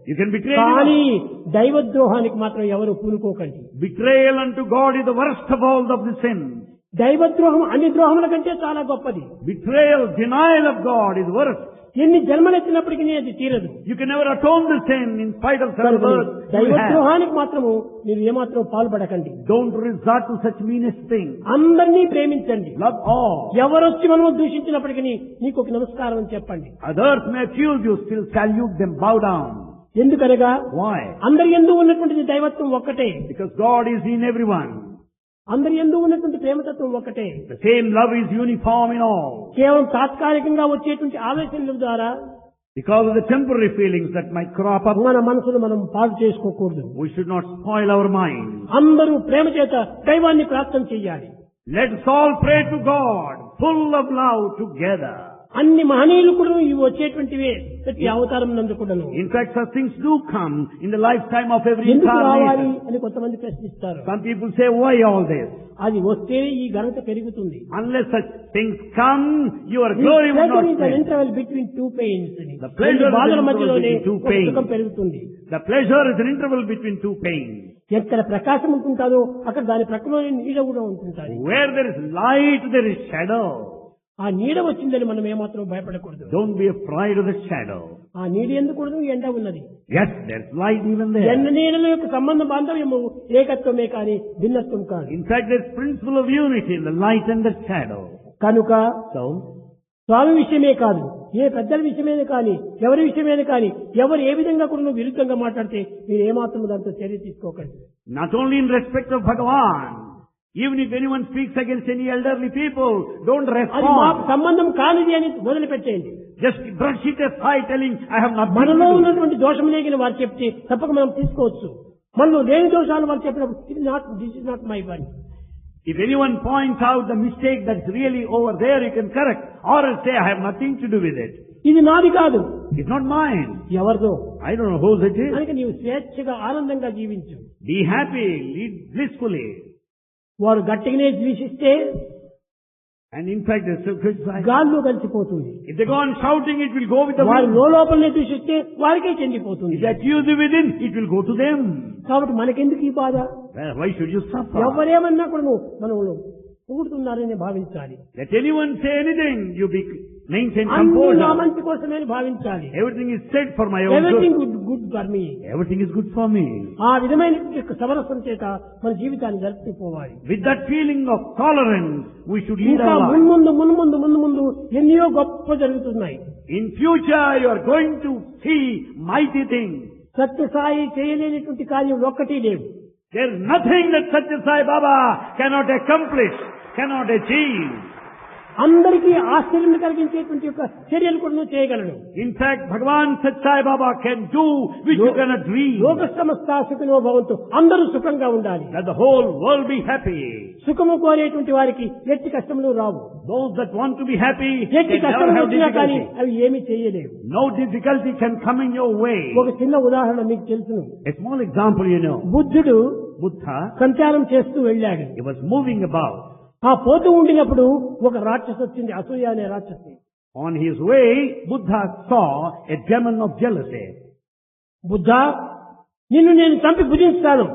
You can betray కానీ anyone. దైవ ద్రోహానికి మాత్రం ఎవరు పూనుకోకండి. Betrayal unto God is the worst of all of the sins. దైవ ద్రోహం అన్ని ద్రోహముల కంటే చాలా గొప్పది. Betrayal, denial of God is worst. ఎన్ని జన్మలెత్తినప్పటికీ అది తీరదు. You can never atone the sin in spite of several births you దైవ have. ద్రోహానికి మాత్రము మీరు ఏమాత్రం పాల్పడకండి. Don't resort to such meanest things. అందరినీ ప్రేమించండి. Love all. ఎవరొచ్చి మనము దూషించినప్పటికీ నీకు ఒక నమస్కారం అని చెప్పండి. Others may accuse you, still salute them, bow down. ఎందుకనగా Why? అందరి యందు ఉన్నటువంటి దైవత్వం ఒక్కటే, Because God is in everyone. అందరి యందు ఉన్నటువంటి ప్రేమతత్వం ఒక్కటే. The same love is uniform in all. కేవలం తాత్కాలికంగా వచ్చేటువంటి ఆవేశముల ద్వారా Because of the temporary feelings that might crop up, మన మనసును మనం పాడు చేసుకోకూడదు. we should not spoil our mind. అందరూ ప్రేమ చేత దైవాన్ని ప్రార్థన చెయ్యాలి. Let's all pray to God, full of love together. అన్ని మహనీయులు కూడా ఇవి వచ్చేటువంటివే ప్రతి అవతారం నందు కూడాను. In fact, such things do come in the lifetime of every ఎందుకు రావాలి incarnation. అని కొంతమంది ప్రశ్నిస్తారు. Some people say, why all this? అది వస్తే ఈ ఘనత పెరుగుతుంది. Unless such things come, your glory will not spread. Interval between two pains. The pleasure is బాధల an మధ్యలోనే interval between two ఒక pains. సుఖం పెరుగుతుంది. The pleasure is an interval between two pains. ఎక్కడ ప్రకాశం ఉంటుందో అక్కడ దాని ప్రక్కలోనే నీడ కూడా ఉంటుంటాయి. Where there is light, there is shadow. ఆ నీడ వచ్చిందని మనం ఏమాత్రం భయపడకూడదు. Don't be afraid of the shadow. ఆ నీడ ఎందుకూడదు, ఎండ ఉన్నది. Yes, there's light even there. ఎండ నీడల యొక్క సంబంధ బాంధవ్యము ఏకత్వమే కానీ భిన్నత్వం కాదు. In fact, there's principle of unity in the light and the shadow. కనుక So, స్వామి విషయమే కాదు, ఏ పెద్దల విషయమే కానీ, ఎవరి విషయమే కానీ, ఎవరు ఏ విధంగా కూడా విరుద్ధంగా మాట్లాడితే మీరు ఏమాత్రం దాంతో చర్య తీసుకోకండి. not only in respect of Bhagavan, even if anyone speaks against any elderly people, don't అది మా respond. సంబంధం కానిది అని మొదలుపెట్టేయండి. Just brush it aside, telling, I have nothing to మనలో do. ఉన్నటువంటి దోషమునే వారు చెప్తే తప్పక మనం తీసుకోవచ్చు. మనలో లేని దోషాలు వారు చెప్పినప్పుడు this is not my one. If anyone points out the mistake that's really over there, you can correct, or else say, I have nothing to do with it. ఇది నాది కాదు, It's not mine. ఎవరిదో. I don't know whose it is. కనుక నీవు స్వేచ్ఛగా ఆనందంగా జీవించు. Be happy, lead blissfully. వారు గట్టిగానే ద్వేషిస్తే And in fact, they still criticize. గాల్లో కలిసిపోతుంది. If they go on shouting, it will go with the వారు wind. లోపలనే ద్వేషిస్తే వారికే చెందిపోతుంది. If they accuse you within, it will go to them. కాబట్టి మనకెందుకు ఈ బాధ? Why should you suffer? ఎవరేమన్నా కూడా మనం పొగుడుతున్నారని భావించాలి. Let anyone say anything, you maintain అన్ని నా composure. మంచి కోసమే భావించాలి. Everything is said for my own everything good. Good for me. Everything is good for me. ఆ విధమైన సమరసం చేత మన జీవితాన్ని జరుపుకోవాలి. With that feeling of tolerance, we should lead ఇంకా our life. మున్ముందు ఎన్నో గొప్ప జరుగుతున్నాయి. In future you are going to see mighty things. సత్య సాయి చేయలేనటువంటి కార్యం ఒక్కటి లేవు. There is nothing that Satya Sai Baba cannot accomplish, cannot achieve. అందరికీ ఆశ్చర్యం కలిగించేటువంటి యొక్క చర్యలు కూడా చేయగలడు. In fact, Bhagavan Satya Sai Baba can do which you cannot dream. లోక సమస్త సుఖినో భవంతు, అందరూ సుఖంగా ఉండాలి. Let the whole world be happy. సుఖము కోరేటువంటి వారికి ఎట్టి కష్టములు రావు. Those that want to be happy, ఎట్టి they never కష్టములు have వచ్చినా కానీ difficulty. అవి ఏమీ చేయలేవు. No difficulty can come in your way. ఒక చిన్న ఉదాహరణ మీకు తెలుసును. A small example you know. బుద్ధుడు Buddha, సంచారం చేస్తూ వెళ్ళాడు. he was moving about. ఆ పోతూ ఉండినప్పుడు ఒక రాక్షసు వచ్చింది, అసూయ అనే రాక్షసి. On his way, Buddha saw a demon of jealousy. Buddha, నిన్ను నేను చంపి భుజిస్తాను.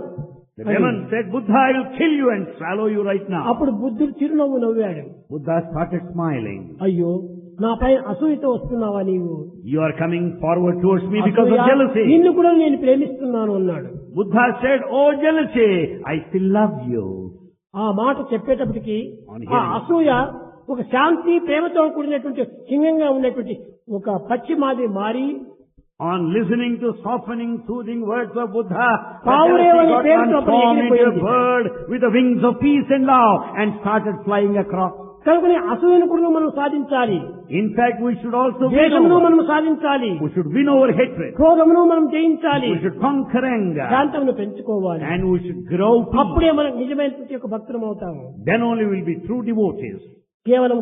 The demon said, Buddha, I will kill you and swallow you right now. అప్పుడు బుద్ధుడు చిరునవ్వు నవ్వాడు. Buddha started smiling. అయ్యో, నాపై అసూయతో వస్తున్నావా నీవు? You are coming forward towards me because of అసూయ, jealousy. నిన్ను కూడా నేను ప్రేమిస్తున్నాను అన్నాడు. Buddha said, oh jealousy, I still love you. ఆ మాట చెప్పేటప్పటికి ఆ అసూయ ఒక శాంతి ప్రేమతో కూడినటువంటి సింగంగా ఉన్నటువంటి ఒక పక్షి మాది మారి, On listening to softening, soothing words of Buddha, పావురేవని got పేరుతో transformed into a ఎగిరిపోయింది. bird with the wings of peace and love and started flying across. కనుకనే అసూయను కూడా మనం సాధించాలి. In fact, we should also win ద్వేషమును over. మనం సాధించాలి. We should win over hatred. క్రోధమును మనం జయించాలి. We should conquer anger. శాంతమును పెంచుకోవాలి. And we should grow peace. అప్పుడే మనకు నిజమైనటువంటి ఒక భక్తులం అవుతాము. Then only we will be true devotees. కేవలం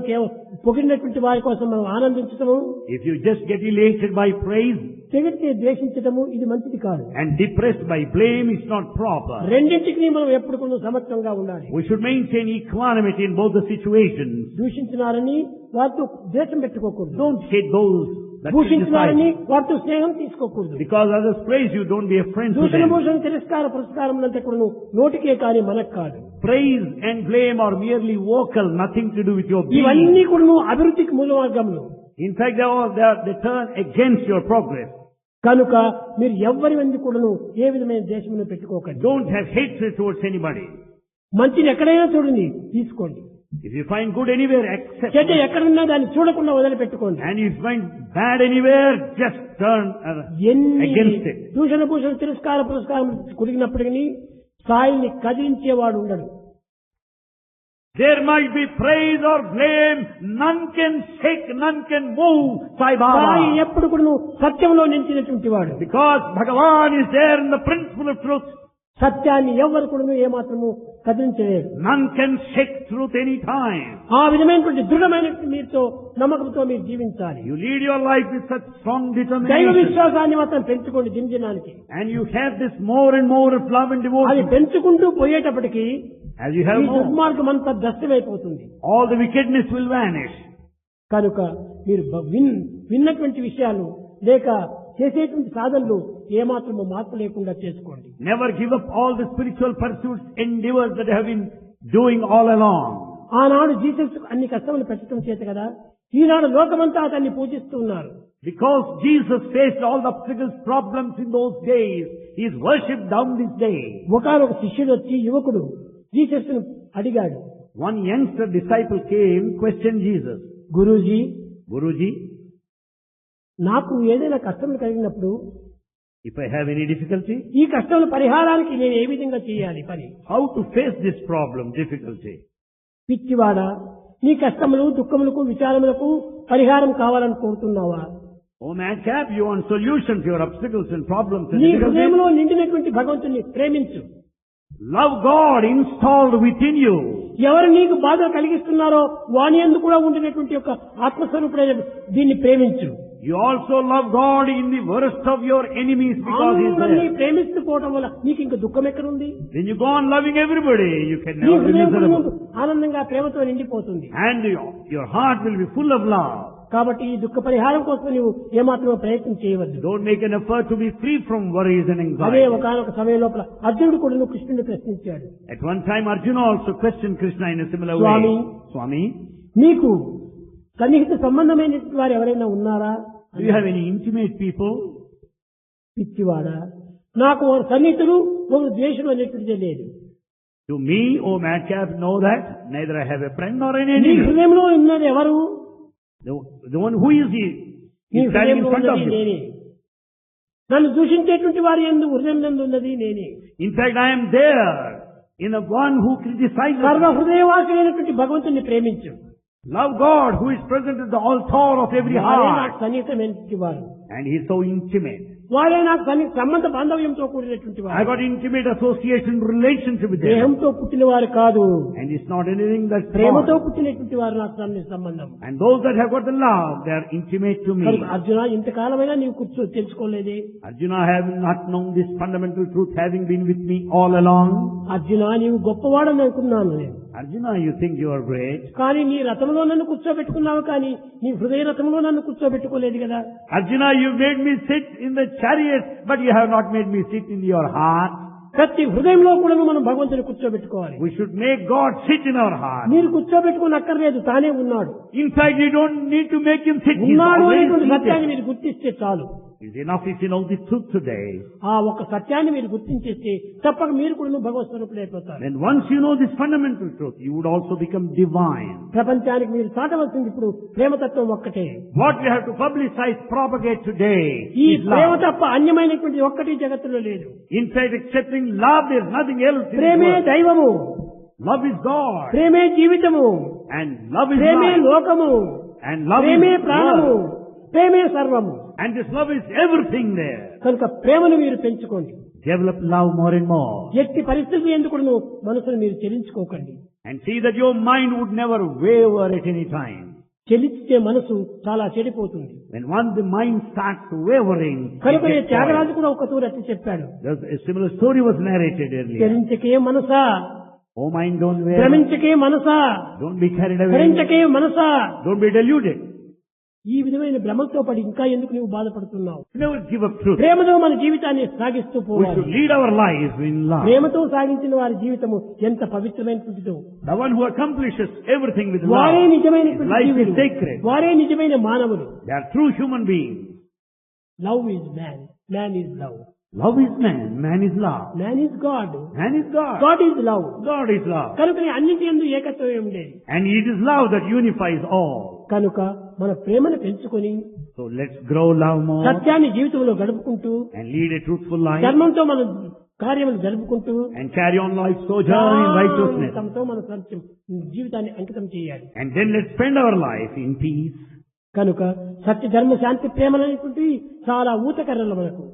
పొగిడినటువంటి వారి కోసం మనం ఆనందించటము, If you just get elated by praise తెగితే ద్వేషించటము ఇది మంచిది కాదు. and depressed by blame, it's not proper. రెండింటికి మనం ఎప్పుడు కూడా సమత్వంగా ఉండాలి. We should maintain equanimity in both the situations. దూషించినారని వారితో ద్వేషం పెట్టుకోకూడదు. Don't hate those that భూషించినారని criticize. వారితో స్నేహం తీసుకోకూడదు. Because others praise you, don't be a friend to దూషణ them. భూషణ తిరస్కార పురస్కారములంతా కూడా నోటికే కానీ మనకు కాదు. Praise and blame are merely vocal, nothing to do with your ఇవన్నీ being. కూడా అభివృద్ధికి మూల మార్గములు. In fact, they turn against your progress. కనుక మీరు ఎవ్వరి మంది కూడాను ఏ విధమైన ద్వేషమును పెట్టుకోకండి. Don't have hatred towards anybody. మంచిని ఎక్కడైనా చూడండి, తీసుకోండి. If you find good anywhere, accept చెడ్డ it. ఎక్కడున్నా దాన్ని చూడకుండా వదిలిపెట్టుకోండి. And if you find bad anywhere, just turn ఎన్ని against it. దూషణ భూషణ తిరస్కార పురస్కారం కురిగినప్పటికీ సాయిని కదిలించేవాడు ఉండడు. There might be praise or blame, none can shake, none can move Sai Sai Baba. ఎప్పుడు కూడా సత్యంలో నిలిచినటువంటి వాడు. Because Bhagavan is there in the principle of truth. సత్యాన్ని ఎవరు కూడా ఏమాత్రము కదిలించలేరు. None can shake truth any time. ఆ విధమైనటువంటి దృఢమైనటువంటి మీతో నమ్మకంతో మీరు జీవించాలి. You lead your life with such strong దైవ determination. విశ్వాసాన్ని మాత్రం పెంచుకోండి దినదినానికి. And you have this more and more of love and అది devotion. పెంచుకుంటూ పోయేటప్పటికి As you have ఈ more, దుర్మార్గం అంతా దస్యమైపోతుంది. all the wickedness will vanish. కనుక మీరు విన్నటువంటి విషయాలు లేక చేసేటువంటి సాధనలు ఏమాత్రము మార్పు లేకుండా చేసుకోండి. Never give up all the spiritual pursuits, endeavors that you have been doing all along. ఆనాడు జీసస్ అన్ని కష్టములు పెట్టడం చేత కదా ఈనాడు లోకమంతా అతన్ని పూజిస్తూ ఉన్నారు. Because Jesus faced all the obstacles, problems in those days, he is worshipped down this day. ఒకనొక శిష్యుడు వచ్చి యువకుడు జీసస్ ను అడిగాడు, One youngster disciple came, questioned Jesus. Guruji, Guruji, నాకు ఏదైనా కష్టములు కలిగినప్పుడు if I have any difficulty, ఈ కష్టముల పరిహారానికి నేను ఏ విధంగా చేయాలి పని? how to face this problem, difficulty? పిచ్చివాడా, నీ కష్టములు దుఃఖములకు విచారములకు పరిహారం కావాలని కోరుతున్నావా? Oh madcap, you want solution to your obstacles and problems and నీ difficulties? హృదయంలో నిండినటువంటి భగవంతుని ప్రేమించు. Love God installed within you. ఎవరు నీకు బాధ కలిగిస్తున్నారో వాని యందు కూడా ఉండినటువంటి యొక్క ఆత్మస్వరూపుడైన దీన్ని ప్రేమించు. You also love God in the worst of your enemies because He is అందరినీ there. ప్రేమిస్తూ పోవటం వల్ల నీకు ఇంక దుఃఖం ఎక్కడుంది? When you go on loving everybody, you can నీ never be హృదయం కూడా miserable. ఆనందంగా ప్రేమతో నిండిపోతుంది. And your heart will be full of love. కాబట్టి ఈ దుఃఖ పరిహారం కోసం నువ్వు ఏమాత్రం ప్రయత్నం చేయవద్దు. Don't make an effort to be free from worries and అదే anxiety. ఒకనొక సమయం లోపల అర్జునుడు కూడా కృష్ణుని ప్రశ్నించాడు, At one time, Arjuna also questioned Krishna in a similar Swami, way. Swami, నీకు సన్నిహిత సంబంధమైన వారు ఎవరైనా ఉన్నారా? do you have any intimate people? పిచ్చివాడా, నాకు ఒక సన్నిహితుడు ఒక ద్వేషుడు అనేటువంటిదే లేదు. To me, O madcap, know that neither I have a friend nor an నీ enemy. హృదయంలో ఉన్నది ఎవరు? The one who is he నీ He's standing in హృదయంలో front of ఉన్నది you. నేనే. నన్ను దూషించేటువంటి వారి యందు హృదయం ఉన్నది నేనే. In fact, I am there in the one who criticizes. సర్వ హృదయవాసి అయినటువంటి భగవంతుని ప్రేమించు. Love God who is present at the altar of every వారే heart. నాకు సన్నిహితమైనటువంటి వారు. And he is so intimate. వారే నాకు సంబంధ బాంధవ్యంతో కూడినటువంటి I వారు. got intimate association, relationship with them. దేహంతో పుట్టిన వారు కాదు, And it's not anything that's ప్రేమతో wrong. పుట్టినటువంటి వారు నాకు సంబంధం. And those that have got the love, they are intimate to me. కనుక అర్జున, ఇంతకాలమైనా నీవు తెలుసుకోలేదే. Arjuna, I have not known this fundamental truth having been with me all along. Arjuna, నీవు గొప్పవాడని అనుకున్నాను నేను. Arjuna, you think you are great. కానీ నీ రథంలో నన్ను కూర్చోబెట్టుకున్నావు, కానీ నీ హృదయ రథంలో నన్ను కూర్చోబెట్టుకోలేదు కదా. Arjuna, you made me sit in the chariot, but you have not made me sit in your heart. ప్రతి హృదయంలో కూడా మనం భగవంతుని కూర్చోబెట్టుకోవాలి. We should make God sit in our heart. మీరు కూర్చోబెట్టుకుని అక్కర్లేదు, తానే ఉన్నాడు. In fact, you don't need to make him sit. He's ఉన్నాడు always అనేటువంటి సత్యాన్ని seated. మీరు గుర్తిస్తే చాలు. It's enough if you know the truth today. ఆ ఒక్క సత్యాన్ని మీరు గుర్తించేస్తే తప్పక మీరు కూడా భగవత్ స్వరూపులైపోతారు. Then once you know this fundamental truth, you would also become divine. ప్రపంచానికి మీరు చాటవలసింది ఇప్పుడు ప్రేమతత్వం ఒక్కటే. What we have to publicize, propagate today ఈ is ప్రేమ love. తప్ప అన్యమైనటువంటి ఒక్కటి జగత్తులో లేదు. In fact, excepting love, there is nothing else in this ప్రేమే world. దైవము, Love is God. ప్రేమే జీవితము, And love is ప్రేమే life. లోకము, And love ప్రేమే is ప్రాణము, world. ప్రేమే సర్వము. And this love is everything there. కనుక ప్రేమను మీరు పెంచుకోండి. Develop love more and more. ఎట్టి పరిస్థితి ఎందుకు మనసును మీరు చెలించుకోకండి. And see that your mind would never waver at any time. చెలిస్తే మనసు చాలా చెడిపోతుంది. When once the mind starts wavering, కనుక it gets త్యాగరాజు spoiled. కూడా ఒక తూరు అట్లా చెప్పాడు. A similar story was narrated earlier. చెలించకే Manasa, Oh mind, don't waver. భ్రమించకే Manasa, Don't be carried away. భరించకే Manasa. Don't be deluded. ఈ విధమైన భ్రమంతో పడి ఇంకా ఎందుకు నీవు బాధపడుతున్నావు? Never give up truth. ప్రేమతో మన జీవితాన్ని సాగిస్తూ We పోవాలి. should lead our lives in love. ప్రేమతో సాగించిన వారి జీవితము ఎంత పవిత్రమైనటువంటిదో. The one who accomplishes everything with వారే love. His నిజమైనటువంటి life is జీవులు. sacred. వారే నిజమైన మానవులు. They are true human beings. Love is man, man is love. Love is man, man is love. Man is God, Man is God. God is love. God is love. కనుక అన్నిటి యందు ఏకత్వం ఉండేది. And it is love that unifies all. కనుక మన ప్రేమను పెంచుకొని So let's grow love more సత్యాన్ని జీవితంలో గడుపుకుంటూ and lead a truthful life ధర్మంతో మన కార్యములు జరుపుకుంటూ and carry on life's sojourn in righteousness. తమతో మన జీవితాన్ని అంకితం చేయాలి. And then let's spend our life in peace. కనుక సత్య ధర్మ శాంతి ప్రేమలనేటువంటి చాలా ఊతకర్రలు మనకు.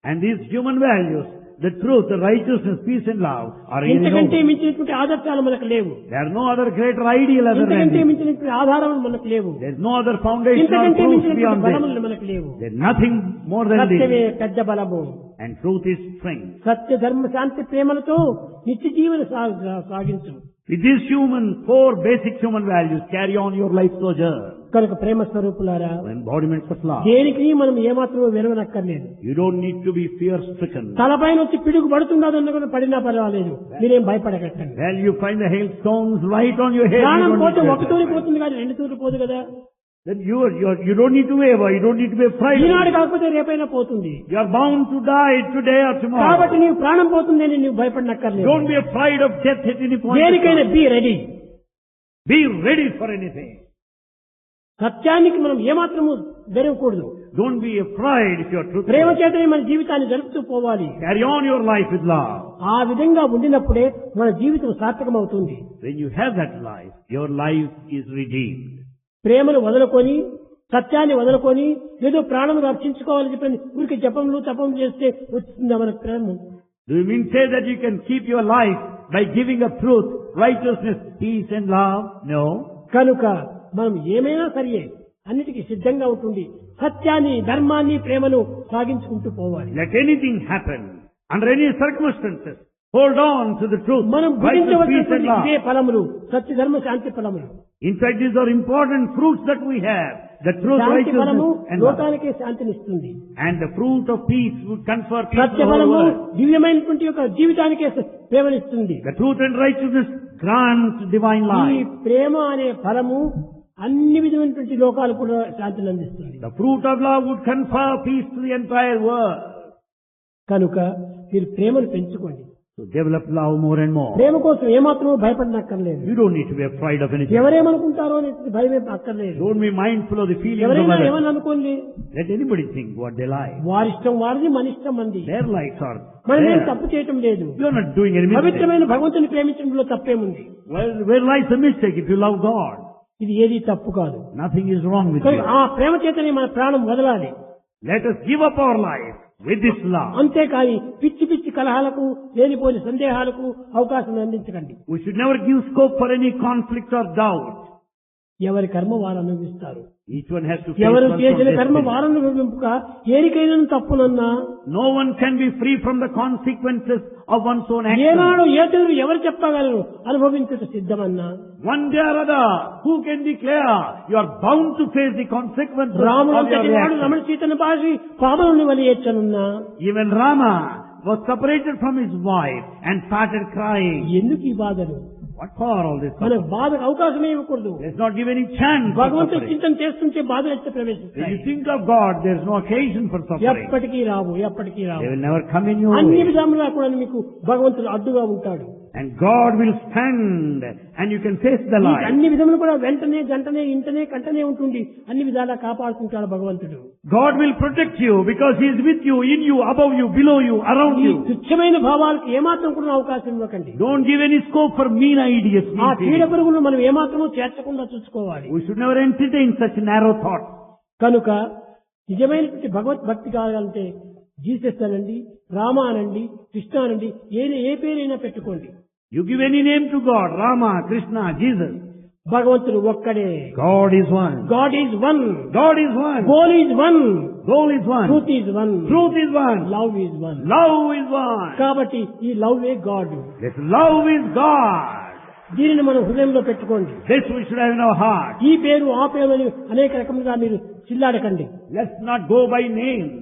And these human values, the truth, the righteousness, peace and love are really ఇంతకంటే noble. మించినటువంటి ఆదర్శాలు మనకు లేవు. There are no other greater ideal other than ఇంతకంటే this. మించినటువంటి ఆధారాలు మనకు లేవు. There is no other foundation or ఇంతకంటే proof మించినటువంటి beyond బలములు this. మనకు లేవు. There is nothing more than సత్యమే this. పెద్ద బలము. And truth is strength. సత్య ధర్మ శాంతి ప్రేమలతో నిత్య జీవన సాగించు. With these four basic human values, carry on your life sojourn. కనుక ప్రేమ స్వరూపులారా, Embodiments of love. దేనికి మనం ఏమాత్రం విరవనక్కర్లేదు. You don't need to be fear-stricken. తలపైన వచ్చి పిడుగు పడుతున్నదన్న కూడా పడినా పర్వాలేదు, మీరేం భయపడకండి. Well, you find the hailstones right on your head. ప్రాణం You పోతే don't ఒక need to తూరి be afraid. పోతుంది కానీ రెండు తూర్లు పోదు కదా. Then you don't need to waver. You don't need to be afraid. ఈనాడు కాకపోతే రేపైనా పోతుంది. You are bound to die today or tomorrow. కాబట్టి నీవు ప్రాణం పోతుందని నీవు భయపడనక్కర్లేదు. Don't be afraid of death at any point. దేనికైనా be ready. Be ready for anything. సత్యానికి మనం ఏమాత్రము బెరవకూడదు. Don't be afraid if you are truthful. ప్రేమ చేతనే మన జీవితాన్ని జరుపుతూ పోవాలి. Carry on your life with love. ఆ విధంగా ఉండినప్పుడే మన జీవితం సార్థకమవుతుంది. When you have that life, your life is redeemed. ప్రేమను వదులుకొని, సత్యాన్ని వదులుకొని ఏదో ప్రాణం రక్షించుకోవాలని చెప్పి ఊరికి జపములు తపములు చేస్తే వచ్చిందా మనకు ప్రేమ? Do you mean say that you can keep your life by giving up truth, righteousness, peace and love? No. కనుక మనం ఏమైనా సరియే అన్నిటికీ సిద్ధంగా ఉంటుంది. సత్యాన్ని, ధర్మాన్ని, ప్రేమను సాగించుకుంటూ పోవాలి. Let anything happen, under any circumstances, hold on to the truth, మనం righteousness, peace and భుజించవలసినటువంటి love. ఇవే ఫలములు, సత్య ధర్మ శాంతి ఫలములు. In fact, these are important fruits that we have. The truth, శాంతి ఫలము righteousness and love. లోకానికే శాంతినిస్తుంది. And the fruit of peace would confer peace to Satya the whole ఫలము world. దివ్యమైనటువంటి యొక్క జీవితానికే ప్రేమనిస్తుంది. The truth and righteousness grants divine ఈ life. ప్రేమ అనే ఫలము అన్ని విధమైనటువంటి లోకాలు కూడా శాంతిని అందిస్తుంది. The fruit of love would confer peace to the entire world. కనుక మీరు ప్రేమను పెంచుకోండి. So develop love more and more. ప్రేమ కోసం ఏమాత్రం భయపడనక్కర్లేదు. You don't need to be afraid of anything. ఎవరేమనుకుంటారో అనే భయమే అక్కర్లేదు. Don't be mindful of the feelings of ఎవరైనా others. ఏమని అనుకోండి, Let anybody think what they like. వారిష్టం వారిది, మన ఇష్టం మంది. Their likes are మనం ఏం there. తప్పు చేయటం లేదు. You are not doing any mistake. పవిత్రమైన భగవంతుని ప్రేమించడంలో తప్పేముంది? Where lies the mistake if you love God? ఇది ఏది తప్పు కాదు. Nothing is wrong with కనుక you. ఆ ప్రేమ చేతనే మన ప్రాణం వదలాలి. Let us give up our life with this love. అంతేకాని పిచ్చి పిచ్చి కలహాలకు, లేనిపోని సందేహాలకు అవకాశం అందించకండి. We should never give scope for any conflict or doubt. ఎవరి కర్మ వారు అనుభవిస్తారు. Each one has to face ఎవరు one's చేసిన own కర్మ destiny. వారు అనుభవింపక ఏరికైనా తప్పునన్నా, No one can be free from the consequences of one's own ఏనాడు actions. ఏతరు ఎవరు చెప్పగలరు అనుభవించుట సిద్ధమన్నా. One day or other, who can declare you are bound to face the consequences రాముడు of your అంతటి వాడు reactions? Ramana సీతను బాసి పాములను వలియచ్చనున్నా. Even Rama was separated from his wife and started crying. ఎందుకు ఈ బాధలు? What for all this? మనకు బాధకు అవకాశమే ఇవ్వకూడదు. Let's not give any chance for భగవంతుడి suffering. చింతన చేస్తుంటే బాధలు ఎత్త When ప్రవేశిస్తాయి. you think of God, there is no occasion for suffering. ఎప్పటికీ రావు, ఎప్పటికీ రావు. They will never come in your అన్ని way. విధాలుగా కూడా మీకు భగవంతుడు అడ్డుగా ఉంటాడు. And God will stand and you can face the మీకు light. అన్ని విధములు కూడా వెంటనే, గంటనే, ఇంటనే, కంటనే ఉంటుంది. అన్ని విధాలా కాపాడుతుంటాడు భగవంతుడు. God will protect you because He is with you, in you, above you, below you, around ఈ you. తుచ్చమైన భావాలకు ఏమాత్రం కూడా అవకాశం ఇవ్వకండి. Don't give any scope for mean ideas. ఆ mean చీడ feelings. పురుగులు మనం ఏమాత్రమూ చేర్చకుండా చూసుకోవాలి. We should never entertain such narrow thoughts. కనుక నిజమైనటువంటి భగవద్భక్తి కావాలంటే జీసస్ అనండి, రామ అనండి, కృష్ణ అనండి, ఏ పేరైనా పెట్టుకోండి. You give any name to God, Rama, Krishna, Jesus. భగవంతుడు ఒక్కడే. God is one. God is one. God is one. Goal is one. Goal is one. Truth is one. Truth is one. Love is one. Love is one. కాబట్టి ఈ love A God. This love is God. దీనిని మనం హృదయంలో పెట్టుకోండి. This we should have in our heart. ఈ పేరు ఆ పేరు అని అనేక రకములుగా మీరు చిల్లాడకండి. Let's not go by names.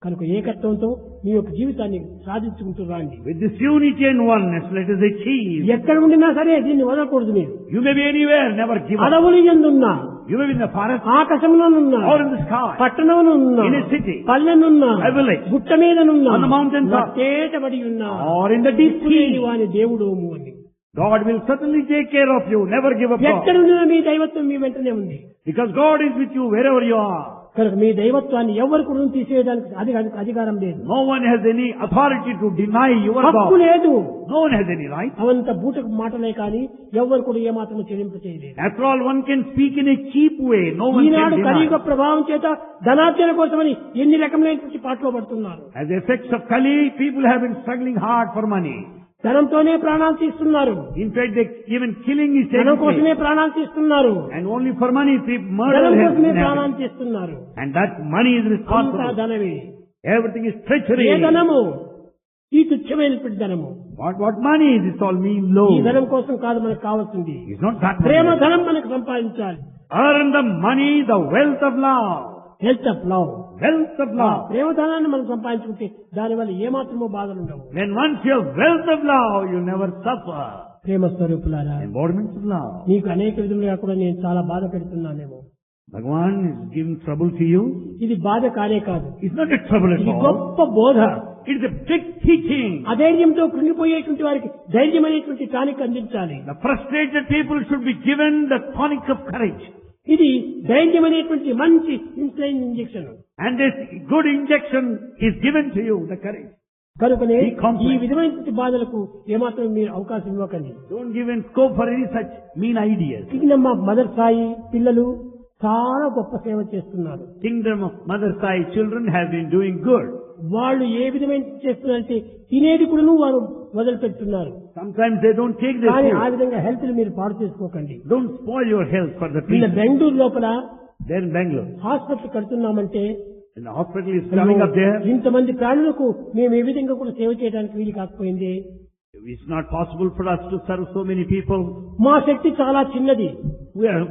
కనుక ఏకత్వంతో మీ యొక్క జీవితాన్ని సాధించుకుంటూ రండి. With this unity and oneness, let us achieve. ఎక్కడ ఉండినా సరే దీన్ని వదలకూడదు. మీరు You may be anywhere, never give up. అడవులు ఎందున్నా, You may be in the forest ఆకాశంలోనున్నా, or in the sky, పట్టణంలోనున్నా, in a city, పల్లెనున్నా, a village, గుట్ట మీదనున్నా, on the mountain top, తేటబడి ఉన్నా, or in the deep sea. వాని దేవుడోము అని. God will certainly take care of you. Never give up God. ఎక్కడున్నా మీ దైవత్వం మీ వెంటనే ఉంది. Because God is with you wherever you are. కనుక మీ దైవత్వాన్ని ఎవరు కూడా తీసేయడానికి అధికారం లేదు. No one has any authority to deny your హక్కు God. లేదు. No one has any right. అవంత బూటకు మాటలే కానీ ఎవరు కూడా ఏమాత్రం చెల్లింపు చేయలేదు. After all, one can speak in a cheap way. No one Eenadu can కలియుగ deny. ప్రభావం చేత ధనార్జన కోసమని ఎన్ని రకములైనటువంటి పాటలు పడుతున్నారు. As effects of Kali, people have been struggling hard for money. ధనంతోనే ప్రాణాలు తీస్తున్నారు. In fact, even killing is ధనం taking కోసమే place. ప్రాణాలు తీస్తున్నారు. And only for money, people murder ధనం has కోసమే been ప్రాణాలు happening. తీస్తున్నారు. And that money is అంతా responsible. ధనమే. Everything is treachery. ఏ ధనము? ఈ తుచ్చమైనటువంటి ధనము. What money is this all mean low? ఈ ధనం కోసం కాదు మనకు కావాల్సింది. It's not that Prema money. ధనం మనకు సంపాదించాలి. Earn the money, the wealth of love. Health of love. Wealth of love. ప్రేమ ధనాన్ని మనం సంపాదించుకుంటే దానివల్ల ఏమాత్రమో బాధలు ఉండవు. Then once you have wealth of love, you never suffer. ప్రేమ స్వరూపులారా, Embodiments of love. నీకు అనేక విధములుగా కూడా నేను చాలా బాధ పెడుతున్నానేమో. Bhagavan is giving trouble to you. ఇది బాధ కానే కాదు, It's not a trouble at ఇది all. గొప్ప బోధ. It's a big teaching. అధైర్యంతో కృంగిపోయేటువంటి వారికి ధైర్యమైనటువంటి టానిక్ అందించాలి. The frustrated people should be given the tonic of courage. ఇది ధైర్యమైనటువంటి మంచి insulin injection. And this good injection is given to you, the courage. కనుకనే Be confident. ఈ విధమైనటువంటి బాధలకు ఏమాత్రం మీరు అవకాశం ఇవ్వకండి. Don't give in scope for any such mean ideas. Kingdom of mother Sai పిల్లలు చాలా గొప్ప సేవ చేస్తున్నారు. Kingdom of Mother Sai children have been doing good. వాళ్ళు ఏ విధమైన చేస్తున్నారంటే తినేది కూడా వారు వదిలిపెడుతున్నారు. Sometimes they don't take their కానీ ఆ food. విధంగా హెల్త్ మీరు పాడు చేసుకోకండి. Don't spoil your health for the నిన్న people. బెంగళూరు లోపల They're in Bangalore. హాస్పిటల్ కడుతున్నామంటే And the hospital is coming up there. ఇంతమంది ప్రాణులకు మేము ఏ విధంగా కూడా సేవ చేయడానికి వీలు కాకపోయింది. It's not possible for us to serve so many people. మా శక్తి చాలా చిన్నది.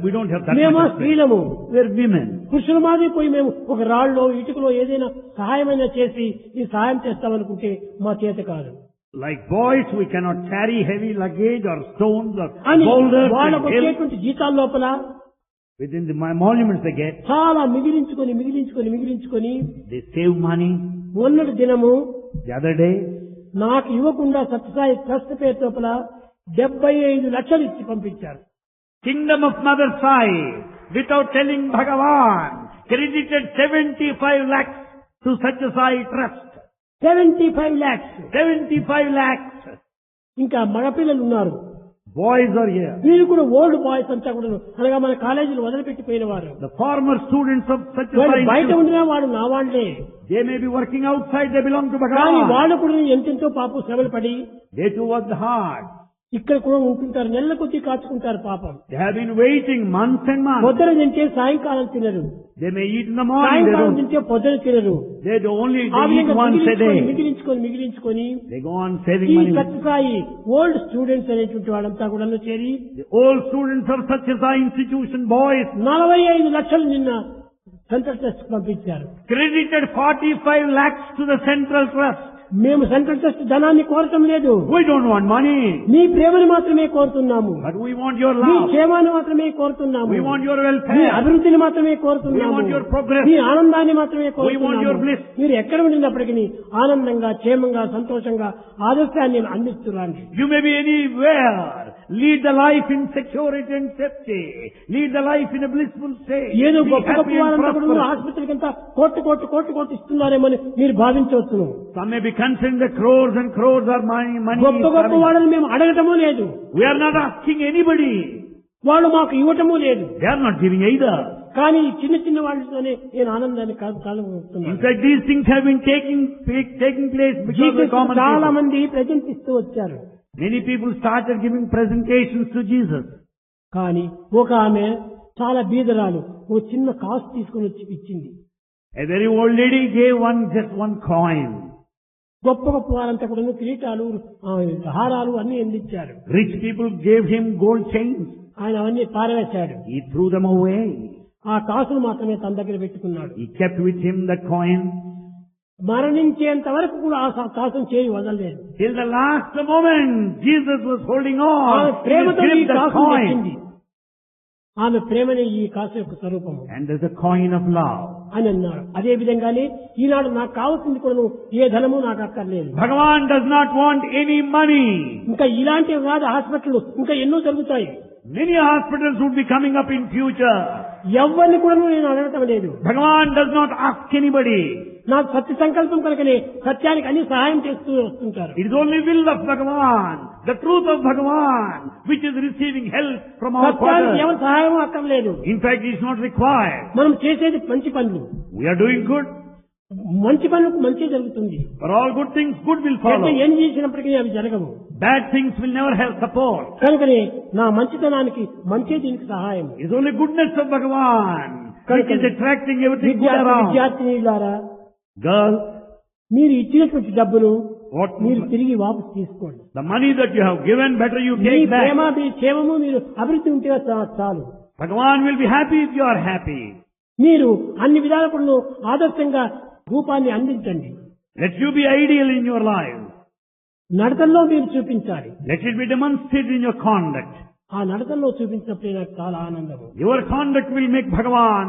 We don't have that మేము much of strength. స్త్రీలము. We're women. పురుషుల మాదిరి పోయి మేము ఒక రాళ్ళలో ఇటుకలో ఏదైనా సహాయమైనా చేసి ఈ సహాయం చేస్తామనుకుంటే మా చేత కాదు. Like boys, we cannot carry heavy luggage or stones or అని boulders వాళ్ళకు and hills. వచ్చేటువంటి జీతాల లోపల Within the emoluments they get, చాలా మిగిలించుకొని they save money. మొన్నటి దినము The other day, నాకు ఇవ్వకుండా సత్యసాయి ట్రస్ట్ పేరు లోపల 75 లక్షలు ఇచ్చి పంపించారు. Kingdom of Mother Sai, without telling Bhagavan, credited 75 lakhs to Satyasai Trust. 75 lakhs. 75 lakhs. ఇంకా మగపిల్లలు ఉన్నారు. Boys are here. వీళ్ళు కూడా ఓల్డ్ బాయ్స్ అంతా కూడా అనగా మన కాలేజీలు వదిలిపెట్టిపోయిన వారు. The former students of Satyasai. వాళ్ళు బయట ఉండినా వాడు నా వాళ్ళే. They may be working outside, they belong to కానీ Bhagavan. వాళ్ళు కూడా ఎంతెంతో పాపం శ్రమలు పడి They too worked hard. ఇక్కడ కూడా ఉంటుంటారు. నెలల కొద్దీ కాచుకుంటారు పాపం. They have been waiting months and months. పొద్దున తింటే సాయంకాలం తినరు. They may eat in the morning. సాయంకాలం తింటే పొద్దున తినరు. They eat once a day. మిగిలించుకొని They go on saving ఈ money. సత్యసాయి ఓల్డ్ స్టూడెంట్స్ అనేటువంటి వాళ్ళంతా కూడా చేరి The old students of Satyasai institution, boys, 45 లక్షలు నిన్న సెంట్రల్ ట్రస్ట్ పంపించారు. credited 45 lakhs to the central trust. మేము సెంట్రల్ ట్రస్ట్ ధనాన్ని కోరటం లేదు. We don't want money, మీ ప్రేమను మాత్రమే కోరుతున్నాము. but we want your me love. క్షేమాన్ని మాత్రమే కోరుతున్నాము. We want your me welfare. అభివృద్ధిని మాత్రమే We కోరుతున్నాము. want your progress. మీ ఆనందాన్ని మాత్రమే We want your కోరుతున్నాము. bliss. మీరు ఎక్కడ ఉండినప్పటికీ ఆనందంగా క్షేమంగా సంతోషంగా ఆదర్శాన్ని అందిస్తున్నాను. You may be anywhere. Lead the life in security and safety. Lead the life in a blissful state. ఏదో Be గొప్ప గొప్ప happy and వారంతా కూడా prosperous. హాస్పిటల్ కంతా కోట్లు ఇస్తున్నారేమని మీరు భావించవచ్చును. Some may be concerned that crores and crores are money. గొప్ప గొప్ప వాళ్ళని మేము అడగటమూ లేదు. We are not asking anybody. వాళ్ళు మాకు ఇవ్వటమూ లేదు. They are not giving either. కానీ ఈ చిన్న చిన్న వాళ్ళతోనే నేను ఆనందాన్ని In కలుగుతున్నాను. fact, these things have been taking place because of the common చాలా people. మంది ప్రజెంట్ ఇస్తూ వచ్చారు. Many people started giving presentations to Jesus. కానీ ఒక ఆమె చాలా బీదరాలు ఓ చిన్న కాసు తీసుకుని వచ్చి ఇచ్చింది. A very old lady gave just one coin. గొప్ప గొప్ప వారంతా కూడా కిరీటాలు హారాలు అన్ని అందించారు. Rich people gave him gold chains. ఆయన అవన్నీ పారవేశాడు. He threw them away. ఆ కాసును మాత్రమే తన దగ్గర పెట్టుకున్నాడు. He kept with him the coin. మరణించేంత వరకు కూడా ఆ కాసును చేయి వదలలేదు. Till the last moment, Jesus was holding ఆమె on. He ప్రేమతో ఈ gripped the కాసును coin. తెచ్చింది. ఆమె ప్రేమనే ఈ కాసు యొక్క స్వరూపము And there's a coin of love. అని అన్నాడు. అదే విధంగానే ఈనాడు నాకు కావాల్సింది కూడా ఏ ధనము నాకు అక్కర్లేదు. Bhagavan does not want any money. ఇంకా ఇలాంటి వ్యాధి హాస్పిటల్ ఇంకా ఎన్నో జరుగుతాయి. Many hospitals would be coming up in future. ఎవరిని కూడా నేను అడగటం లేదు. Bhagavan does not ask anybody. నాకు సత్య సంకల్పం కనుకనే సత్యానికి అన్ని సహాయం చేస్తూ వస్తుంటారు. It is only will of Bhagavan, the truth of Bhagavan, which is receiving help from our సత్యానికి Father. ఎవరి సహాయం అక్కర్లేదు. In fact, it is not required. మనం చేసేది మంచి పనులు. We are doing good. మంచి పనులకు మంచి జరుగుతుంది. For all good things, good will ఎంత follow. ఏం చేసినప్పటికీ అవి జరగవు. Bad things will never have support. కనుకనే నా మంచితనానికి మంచి దీనికి సహాయం. It is only goodness of Bhagavan which is attracting everything good around. విద్యార్థినిలారా, Girls, మీరు ఇచ్చినటువంటి డబ్బులు what మీరు తిరిగి వాపసు తీసుకోండి. the money that you have given, better you me take Prema back. మీ క్షేమము మీరు అభివృద్ధి ఉంటే చాలు. Bhagavan will be happy if you are happy. మీరు అన్ని విధాలకు ఆదర్శంగా రూపాన్ని అందించండి. Let you be ideal in your life. నడతల్లో మీరు చూపించాలి. Let it be demonstrated in your conduct. ఆ నడతల్లో చూపించినప్పుడే నాకు చాలా ఆనందము. Your conduct will make Bhagavan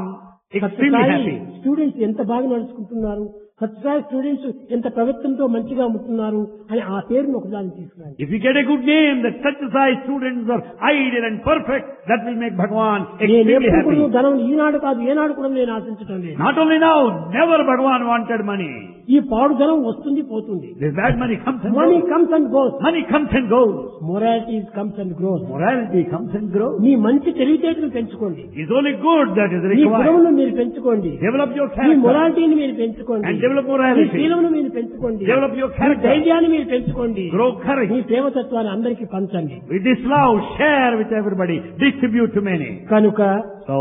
extremely happy. Students ఎంత బాగా నడుచుకుంటున్నారు, సత్యసాయి స్టూడెంట్స్ ఎంత ప్రవర్తనతో మంచిగా ఉంటున్నారు అని ఆ పేరును ఒకదాన్ని తీసుకురండి. If you get a good name that Satyasai students are ideal and perfect, that will make Bhagavan extremely happy. ధనం ఈనాడు కాదు ఏనాడు కూడా నేను ఆశించడం లేదు. Not only now, never Bhagavan wanted money. ఈ పాడు ధనం వస్తుంది పోతుంది. This bad money comes and money goes. Comes and goes. Money comes and goes. Morality comes and grows. Morality comes and grows. మీ మంచి తెలివితేటలు పెంచుకోండి. It's only good that is me required. గుణములు మీరు పెంచుకోండి. Develop your మీ character మొరాలిటీని మీరు పెంచుకోండి. and develop me morality. శీలమును మీరు పెంచుకోండి. Develop your me character. ధైర్యాన్ని మీరు పెంచుకోండి. Grow courage. మీ ప్రేమతత్వాన్ని అందరికీ పంచండి. With this love, share with everybody. Distribute to many. కనుక So,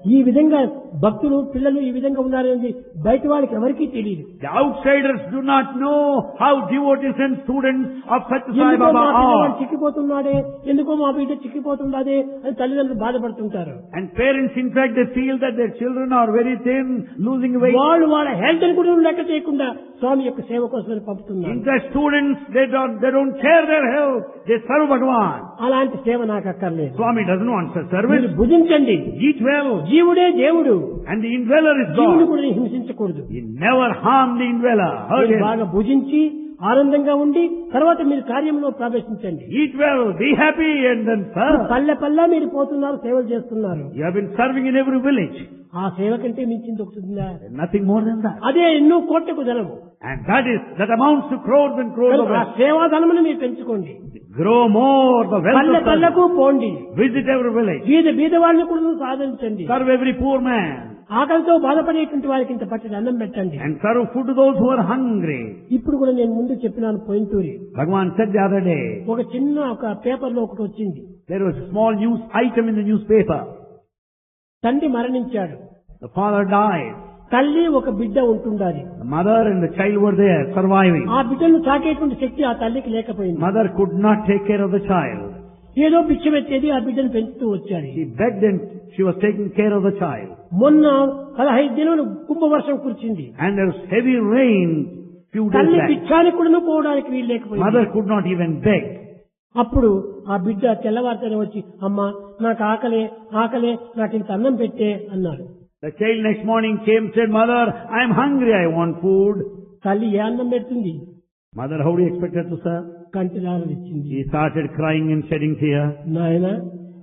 ఈ విధంగా భక్తులు పిల్లలు ఈ విధంగా ఉన్నారనేది బయట వాళ్ళకి ఎవరికీ తెలియదు. the outsiders do not know how devotees and students of Satyasai ఎందుకో Baba మా పిల్లవాడు are. చిక్కిపోతున్నాడే, ఎందుకో మా బిడ్డ చిక్కిపోతుందాదే అని తల్లిదండ్రులు బాధపడుతుంటారు. And parents, in fact, they feel that their children are very thin, losing weight. వాళ్ళు వాళ్ళ హెల్త్ ని కూడా లెక్క చేయకుండా స్వామి యొక్క సేవ కోసం పంపుతున్నారు. In fact, students, they don't care their health. They serve Bhagavan. అలాంటి సేవ నాకు అక్కర్లేదు. Swami doesn't want such మీరు service. భుజించండి. Eat well. జీవుడే దేవుడు. And the indweller is జీవుని God. కూడా హింసించకూడదు. He never harmed the indweller. Hurt మీరు him. బాగా భుజించి ఆనందంగా ఉండి తర్వాత మీరు కార్యంలో ప్రవేశించండి. Eat well, be happy, and then serve. పల్లె పల్లె మీరు పోతున్నారు, సేవలు చేస్తున్నారు. You have been serving in every village. ఆ సేవ కంటే మించింది ఒకటి ఉందా? Nothing more than that. అదే ఎన్నో కోట్లకు ధనము. And that amounts to crores and crores of ఆ wealth. సేవా ధనమును మీరు పెంచుకోండి. Grow more the wealth పల్లె of పల్లెకు service. పోండి. Visit every village. బీద వాళ్ళని కూడా సాధించండి. Serve every poor man. ఆకలితో బాధపడేటువంటి వారికి ఇంత పట్టిన అన్నం పెట్టండి. And serve food to those who are hungry. ఇప్పుడు కూడా నేను ముందు చెప్పినాను పోయింటూరి. Bhagavan said the other day, ఒక చిన్న ఒక పేపర్ లో ఒకటి వచ్చింది. there was a small news item in the newspaper. తండ్రి మరణించాడు. The father died. తల్లి ఒక బిడ్డ ఉంటుండాలి. The mother and the child were there, surviving. ఆ బిడ్డను తాకేటువంటి శక్తి ఆ తల్లికి లేకపోయింది. Mother could not take care of the child. ఏదో భిక్ష పెట్టేది, ఆ బిడ్డను పెంచుతూ వచ్చారు. She begged and she was taking care of the child. మొన్న 15 దినాలు కుంభవర్షం కురిచింది. And there was heavy rain few days తల్లి back. భిక్షానికి కూడా పోవడానికి వీలు లేకపోయింది. Mother could not even beg. అప్పుడు ఆ బిడ్డ తెల్లవారితేనే వచ్చి, అమ్మా నాకు ఆకలే నాకు ఇంత అన్నం పెట్టే అన్నాడు. The child next morning came and said, Mother, I am hungry, I want food. తల్లి ఏ అన్నం పెడుతుంది? Mother, how do you expect her to serve? కంటిదారులు ఇచ్చింది. He started crying and shedding tears. నాయన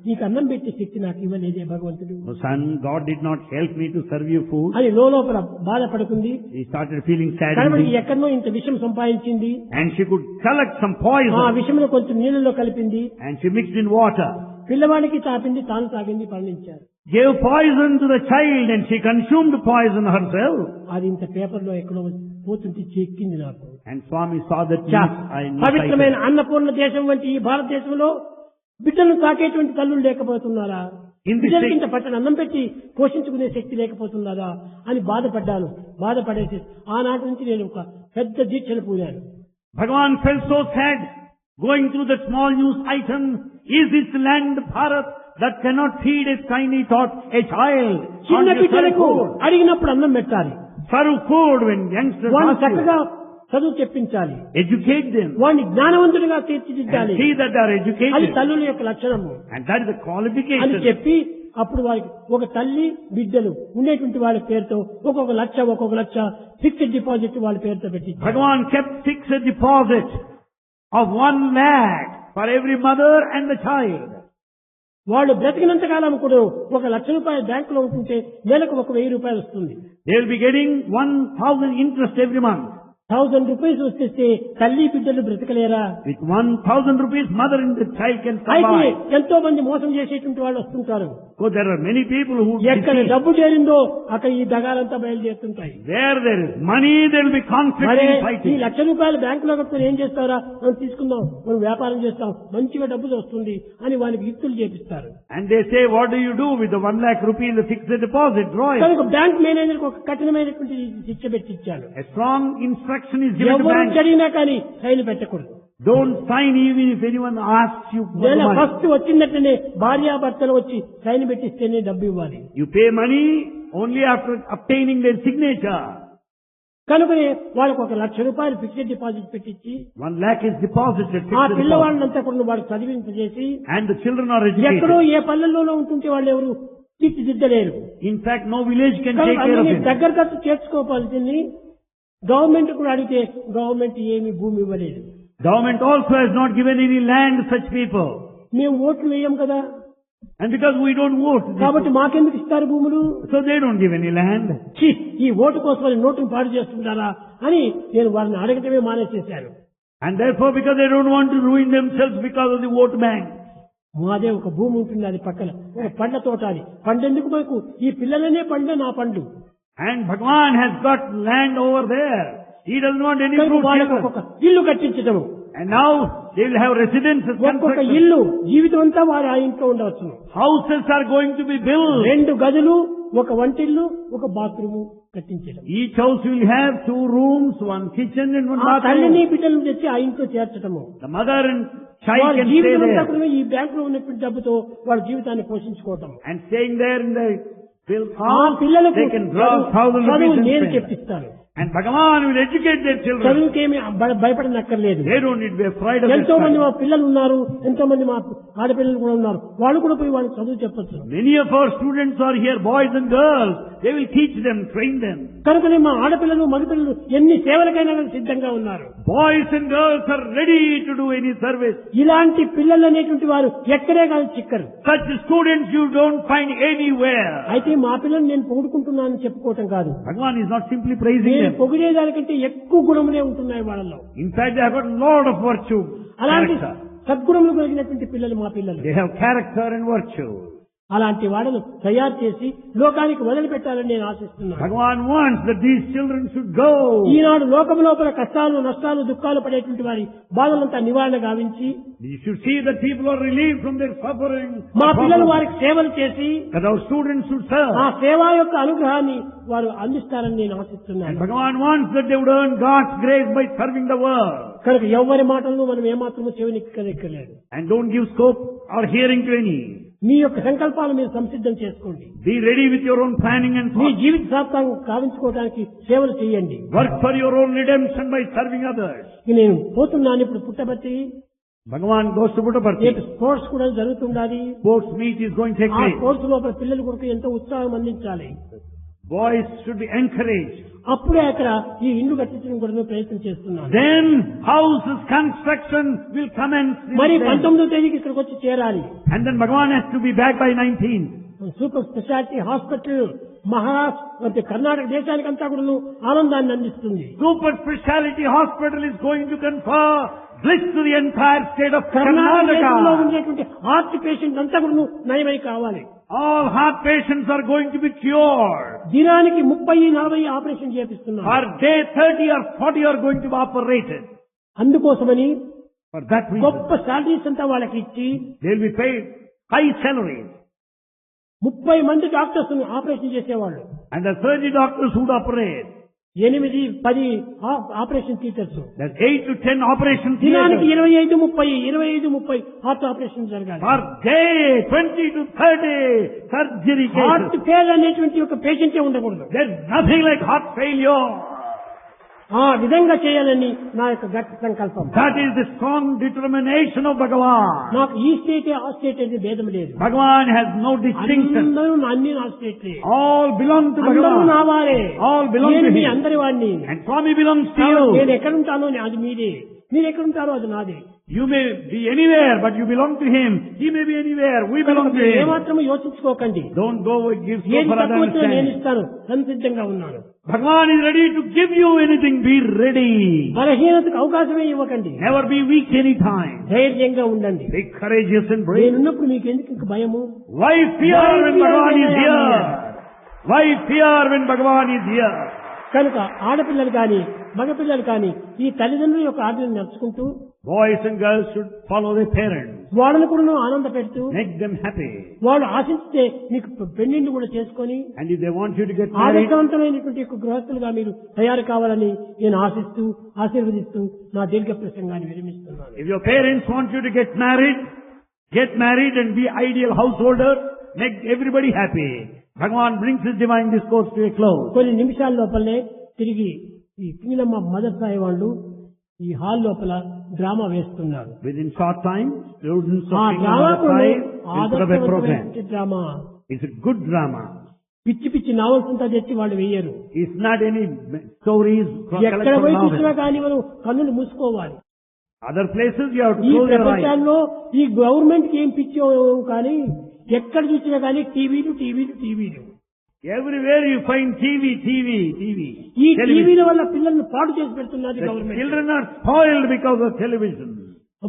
నీకు అన్నం పెట్టే శక్తి నాకు ఇవ్వలేదే భగవంతుడు Oh son, God did not help me to serve you food. అని లోపల బాధపడుకుంది. He started feeling sad కాబట్టి indeed. ఎక్కడనో ఇంత విషం సంపాదించింది. And she could collect some ఆ poison. విషంలో కొంచెం నీళ్ళలో కలిపింది. And she mixed in water. పిల్లవాడికి తాపింది, తాను తాగింది, మరణించారు. Gave poison to the child and she consumed poison herself. అది ఇంత పేపర్ లో ఎక్కడో పోతుంటే చెక్కింది నాకు. And Swami saw that పవిత్రమైన అన్నపూర్ణ దేశం వంటి ఈ భారతదేశంలో బిడ్డలను తాకేటువంటి తల్లులు లేకపోతున్నారా? బిడ్డలకి ఇంత పట్టణ అన్నం పెట్టి పోషించుకునే శక్తి లేకపోతున్నారా అని బాధపడేసి ఆనాటి నుంచి నేను ఒక పెద్ద దీక్షను పూనాను. Bhagavan felt so sad going through that small news item. Is this land Bharat that cannot feed a tiny thought, a child? చిన్న Can't you serve బిడ్డలకు food? అడిగినప్పుడు అన్నం పెట్టాలి. Serve food when youngsters వాడిని ask చక్కగా you. చదువు చెప్పించాలి. Educate them. వాడిని జ్ఞానవంతుడిగా And తీర్చిదిద్దాలి. see that they are అది educated. తల్లుల యొక్క లక్షణము And that is the అని qualification. చెప్పి అప్పుడు వారికి ఒక తల్లి బిడ్డలు ఉండేటువంటి వాళ్ళ పేరుతో ఒక్కొక్క లక్ష ఫిక్స్డ్ డిపాజిట్ వాళ్ళ పేరుతో పెట్టి Bhagavan kept fixed deposit of 1 lakh for every mother and the child. వాళ్ళు బ్రతికినంత కాలం కూడా ₹1,00,000 బ్యాంకులో ఉంటుంటే నెలకు ₹1,000 వస్తుంది. They will be getting 1,000 interest every month. ₹1,000 వచ్చేస్తే తల్లి బిడ్డలు బ్రతకలేరా? With 1,000 rupees, mother and the child can అయితే survive. ఎంతో మంది మోసం చేసేటువంటి వాళ్ళు వస్తుంటారు. Because there are many people who ఎక్కడ deceive. డబ్బు చేరిందో అక్కడ ఈ దగాలంతా బయలుదేరుతుంటాయి. Where there is money, there will be conflict మరే and ఈ fighting. ₹1,00,000 బ్యాంకులో కట్టుకుని ఏం చేస్తారా? మనం తీసుకుందాం, మనం వ్యాపారం చేస్తాం, మంచిగా డబ్బు వస్తుంది అని వాళ్ళకి యుక్తులు చేపిస్తారు. And they say, what do you do with the 1 lakh rupee in the fixed deposit? Draw it. కనుక బ్యాంక్ మేనేజర్ ఒక కఠినమైనటువంటి శిక్ష పెట్టించాను. A strong instruction is given to ఎవరు bank. జరిగినా కానీ సైన్ పెట్టకూడదు. Don't sign even if anyone asks you for the money. First వచ్చినట్టునే భార్యాభర్తలు వచ్చి సైన్ పెట్టిస్తేనే డబ్బు ఇవ్వాలి. You pay money only after obtaining their signature. కనుకనే వాళ్ళకు ₹1,00,000 ఫిక్స్డ్ డిపాజిట్ పెట్టించి 1 lakh is deposited. ఆ fixed deposit. పిల్లవాళ్ళంతా కూడా వాళ్ళకి చదివింపజేసి And the children are ఎక్కడో educated. ఏ పల్లెల్లోనూ ఉంటుంటే వాళ్ళు ఎవరు తీర్చిదిద్దలేరు. In fact, no village can take care of అందుకని him. దగ్గర ఖర్చు చేర్చుకోవాల్సింది గవర్నమెంట్ కూడా అడిగితే గవర్నమెంట్ ఏమి భూమి ఇవ్వలేదు. Government also has not given any land to such people. మేము ఓట్లు వేయం కదా, And because we don't vote, కాబట్టి మాకెందుకు ఇస్తారు భూములు? so they don't give any land. ఛీ, ఈ ఓటు కోసం నోటును పాడు చేస్తుంటారా అని నేను వారిని అడగటమే మానేసేశాను. And therefore, because they don't want to ruin themselves because of the vote bank. మాదే ఒక భూమి ఉంటుంది, అది పక్కన ఒక పండ్ల తోట. అది పండెందుకు మాకు? ఈ పిల్లలనే పండ్లే నా పండ్లు. And Bhagavan has got land over there. He doesn't want any fruit. వాళ్ళకి ఒక్కొక్క ఇల్లు కట్టించటము. And now they will have residences. ఒక్కొక్క constructed. ఇల్లు జీవితం అంతా వారు ఆ ఇంట్లో ఉండవచ్చు. Houses are going to be built. 2 గదులు, ఒక వంటిల్లు, ఒక బాత్రూము కట్టించడం. Each house will have 2 rooms, 1 kitchen and 1 ఆ తల్లిని bathroom. బిడ్డలను తెచ్చి ఆ ఇంట్లో చేర్చటము. The mother and child వాళ్ళ can stay జీవితం అంతా there. కూడా ఈ బ్యాంకులో ఉన్నటువంటి డబ్బుతో వాళ్ళ జీవితాన్ని పోషించుకోవటం. And staying there in the ఆ పిల్లలకు they can draw 1,000 చదువు rupees and నేను spend. చెప్పిస్తాను. And Bhagavan will educate their children. చదువుకేమి భయపడనక్కర్లేదు. They don't need to be afraid of ఎంతో మంది their మా పిల్లలు ఉన్నారు, ఎంతో మంది మా ఆడపిల్లలు కూడా ఉన్నారు. వాళ్ళు కూడా పోయి వాళ్ళకి చదువు చెప్పచ్చు. Many of our students are here, boys and girls. They will teach them, train them. కనుకనే మా ఆడపిల్లలు మగపిల్లలు ఎన్ని సేవలకైనా సిద్ధంగా ఉన్నారు. Boys and girls are ready to do any service. ఇలాంటి పిల్లలు అనేటువంటి వారు ఎక్కడే కాదు చిక్కరు. Such students you don't find anywhere. అయితే మా పిల్లలు నేను పొగుడుకుంటున్నానని చెప్పుకోవటం కాదు. Bhagavan is not simply praising them. పొగిడేదానికంటే ఎక్కువ గుణములే ఉంటున్నాయి వాళ్ళలో. In fact, they have got a lot of virtue. అలాంటి Character. సద్గుణములు కలిగినటువంటి పిల్లలు మా పిల్లలు. They have character and virtue. అలాంటి వాళ్ళను తయారు చేసి లోకానికి వదిలిపెట్టాలని నేను ఆశిస్తున్నాను. Bhagavan wants that these children should go. ఈనాడు లోకం లోపల కష్టాలు, నష్టాలు, దుఃఖాలు పడేటువంటి వారి బాధలంతా నివారణ గావించి You should see that people are relieved from their suffering. మా పిల్లలు వారికి సేవలు చేసి That our students should serve. ఆ సేవా యొక్క అనుగ్రహాన్ని వారు అందిస్తారని నేను And ఆశిస్తున్నాను. Bhagavan wants that they would earn God's grace by serving the world. కనుక ఎవరి మాటలను మనం ఏమాత్రమూ చెవినిక్కలేదు. And don't give scope or hearing to any. మీ యొక్క సంకల్పాలు మీరు సంసిద్ధం చేసుకోండి. Be ready with your own planning and me thought. జీవిత సార్థాన్ని కావించుకోవడానికి సేవలు చేయండి. Work for your own redemption by serving others. నేను పోతున్నాను ఇప్పుడు పుట్టబట్టి. Bhagavan goes to Puttaparthi. రేపు స్పోర్ట్స్ కూడా జరుగుతుండాలి. Sports meet is going to take ఆ place. స్పోర్ట్స్ లోపల పిల్లలు కొరకు ఎంతో ఉత్సాహం అందించాలి. Boys should be encouraged. అప్పుడే అక్కడ ఈ ఇల్లు కట్టించడం కూడా ప్రయత్నం చేస్తున్నాను. Then houses construction will commence. మరి then. 19వ తేదీకి ఇక్కడికి వచ్చి చేరాలి. And then Bhagavan has to be back by 19th. Super speciality hospital Karnataka దేశానికంతా కూడా ఆనందాన్ని అందిస్తుంది. Super speciality hospital is going to confer bliss to the entire state of Karnataka దేశంలో Karnataka. ఉండేటువంటి హార్ట్ పేషెంట్ అంతా కూడా నయమై కావాలి. All heart patients are going to be cured. దినానికి 30-40 ఆపరేషన్ చేపిస్తున్నారు. Per day 30 or 40 are going to be operated. అందుకోసమని For that reason, గొప్ప salaries అంతా వాళ్ళకి ఇచ్చి they will be paid high salaries. 30 మంది డాక్టర్స్ ఆపరేషన్ చేసేవాళ్ళు. And the 30 doctors would operate. 8-10 operation theatres. There's 8 to 10 operation దినానికి theaters. 25-30 heart operation జరగాలి. Per day 20 to 30 surgery heart cases. Fail అనేటువంటి ఒక పేషెంటే ఉండకూడదు. There's nothing like heart failure. ఆ విధంగా చేయాలని నా యొక్క గట్టి సంకల్పం. That is the strong determination of Bhagavan. నాకు ఈ స్టేట్ ఆ స్టేట్ అనేది భేదం లేదు. Bhagavan has no distinction. అందరూ అన్ని నా స్టేట్లే. All belong to అందరూ నా Bhagavan. వారే. All belong నేను to మీ him. అందరి వాడిని. And Swami belongs to నేను you. ఎక్కడుంటానో అది మీదే, మీరు ఎక్కడుంటారో అది నాదే. You may be anywhere, but you belong to him. He may be anywhere. We belong to him. ఏమాత్రము యోచించుకోకండి. Don't go and give scope ఏది for other తక్కువ వచ్చినా నేను understanding. ఇస్తాను, సంసిద్ధంగా ఉన్నాను. Bhagavan is ready to give you anything. Be ready. బలహీనతకు అవకాశమే ఇవ్వకండి. Never be weak any time. ధైర్యంగా ఉండండి. Be courageous and brave. నేనున్నప్పుడు మీకు ఎందుకు ఇంక భయము? Why fear Why when fear Bhagavan when is I am here? here? Why fear when Bhagavan is here? కనుక ఆడపిల్లలు కానీ మగపిల్లలు కానీ ఈ తల్లిదండ్రుల యొక్క ఆజ్ఞను నడుచుకుంటూ Boys and girls should follow their parents. వాళ్ళను కూడా ఆనంద పెడుతూ Make them happy. వాళ్ళు ఆశిస్తే మీకు పెళ్లిళ్ళు కూడా చేసుకొని And if they want you to get married, ఆదర్శవంతమైనటువంటి యొక్క గృహస్థులుగా మీరు తయారు కావాలని నేను ఆశిస్తూ ఆశీర్వదిస్తూ నా దీర్ఘ ప్రసంగాన్ని విరమిస్తున్నాను. if your parents want you to get married and be ideal householder, make everybody happy. Bhagavan brings his divine discourse to a close. కొన్ని నిమిషాల లోపలనే తిరిగి ఈ పింగళమ్మ మదర్ సాయి వాళ్ళు ఈ హాల్ లోపల డ్రామా వేస్తున్నారు. Within short time, students of ఆ King drama Namaste will put up a program. ఆదర్శవంతమైనటువంటి drama. It's a good drama. పిచ్చి పిచ్చి నావల్స్ అంతా తెచ్చి వాళ్ళు వేయరు. It's not any stories ఎక్కడ collected పోయి from చూసినా novels. కానీ మనం కన్నులు మూసుకోవాలి. Other places you have to ఈ close your eyes. ప్రపంచంలో ఈ గవర్నమెంట్ కి ఏం పిచ్చో కానీ ఎక్కడ చూసినా కానీ టీవీలు. Everywhere you find TV. ఈ Television. టీవీల వల్ల పిల్లల్ని పాడు చేసి పెడుతున్నది The government. children are spoiled because of television.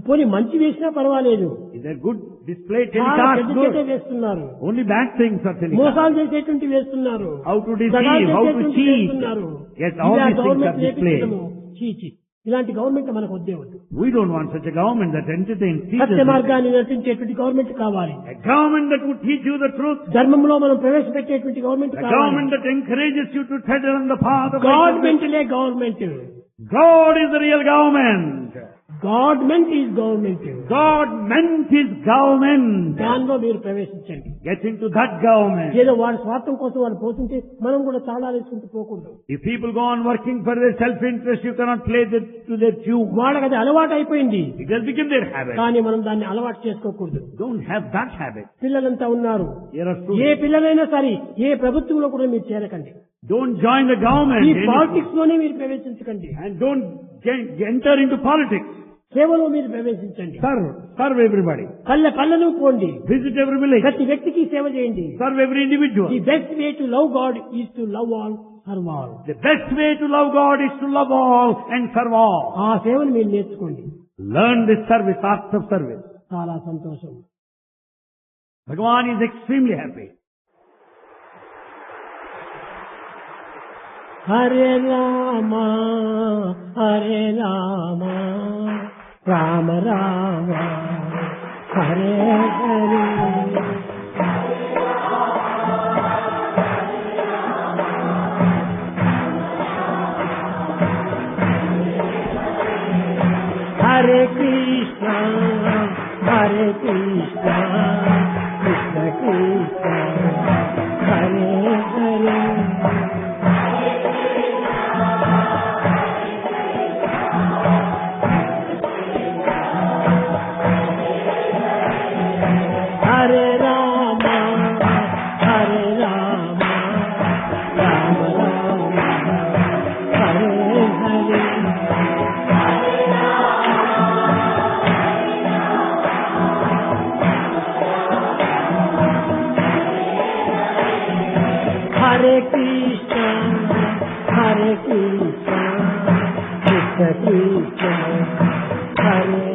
పోనీ మంచి వేసినా పర్వాలేదు, Is there good display చాలా telecast? చెడ్డ Good. చెడ్డ వేస్తున్నారు. Only bad things are telecast. మోసాలు చేసేటువంటి వేస్తున్నారు. How to దగాలు deceive, how to చేసేటువంటి cheat. వేస్తున్నారు. Yes, all ఇలా these things are government displayed. నేర్పించడము. చీ. ఇలాంటి గవర్నమెంట్ మనకు వద్దే వద్దు. We don't want such a government that entertains Satya teachers. మార్గాన్ని నడిపించేటువంటి గవర్నమెంట్ కావాలి. A government that would teach you the truth. ధర్మంలో మనం ప్రవేశపెట్టేటువంటి గవర్నమెంట్ A కావాలి. government that encourages you to tread on the path of righteousness. గవర్నమెంట్లే government. God is the real government. God meant is government. God meant His government. దానిలో మీరు ప్రవేశించండి. Get into that government. ఏదో వాడి స్వార్థం కోసం వాళ్ళు పోతుంటే మనం కూడా తాళాలు వేసుకుంటూ పోకూడదు. If people go on working for their self-interest, you cannot play to their tune. వాళ్ళకి అది అలవాటు అయిపోయింది. It has become their habit. కానీ మనం దాన్ని అలవాటు చేసుకోకూడదు. Don't have that habit. పిల్లలంతా ఉన్నారు. Here are A students. పిల్లలైనా సరే ఏ ప్రభుత్వంలో కూడా మీరు చేరకండి. Don't join the government. ఈ పాలిటిక్స్ లోనే మీరు ప్రవేశించకండి. And don't enter into politics. సేవలో మీరు ప్రవేశించండి. Serve everybody. పల్లెను పోండి. Visit every village. ప్రతి వ్యక్తికి సేవ చేయండి. Serve every individual. The best way to love God is to love all, serve all. The best way to love God is to love all and serve all. ఆ సేవను మీరు నేర్చుకోండి. Learn this service, art of service. చాలా సంతోషం. Bhagavan is extremely happy. Hare Rama Hare Rama Rama Rama Hare Hare. Hare Krishna Hare Krishna Krishna Krishna Hare Hare. Hare Rama Hare Rama Rama Rama Hare Hare. Hare Krishna Hare Krishna Krishna Krishna Hare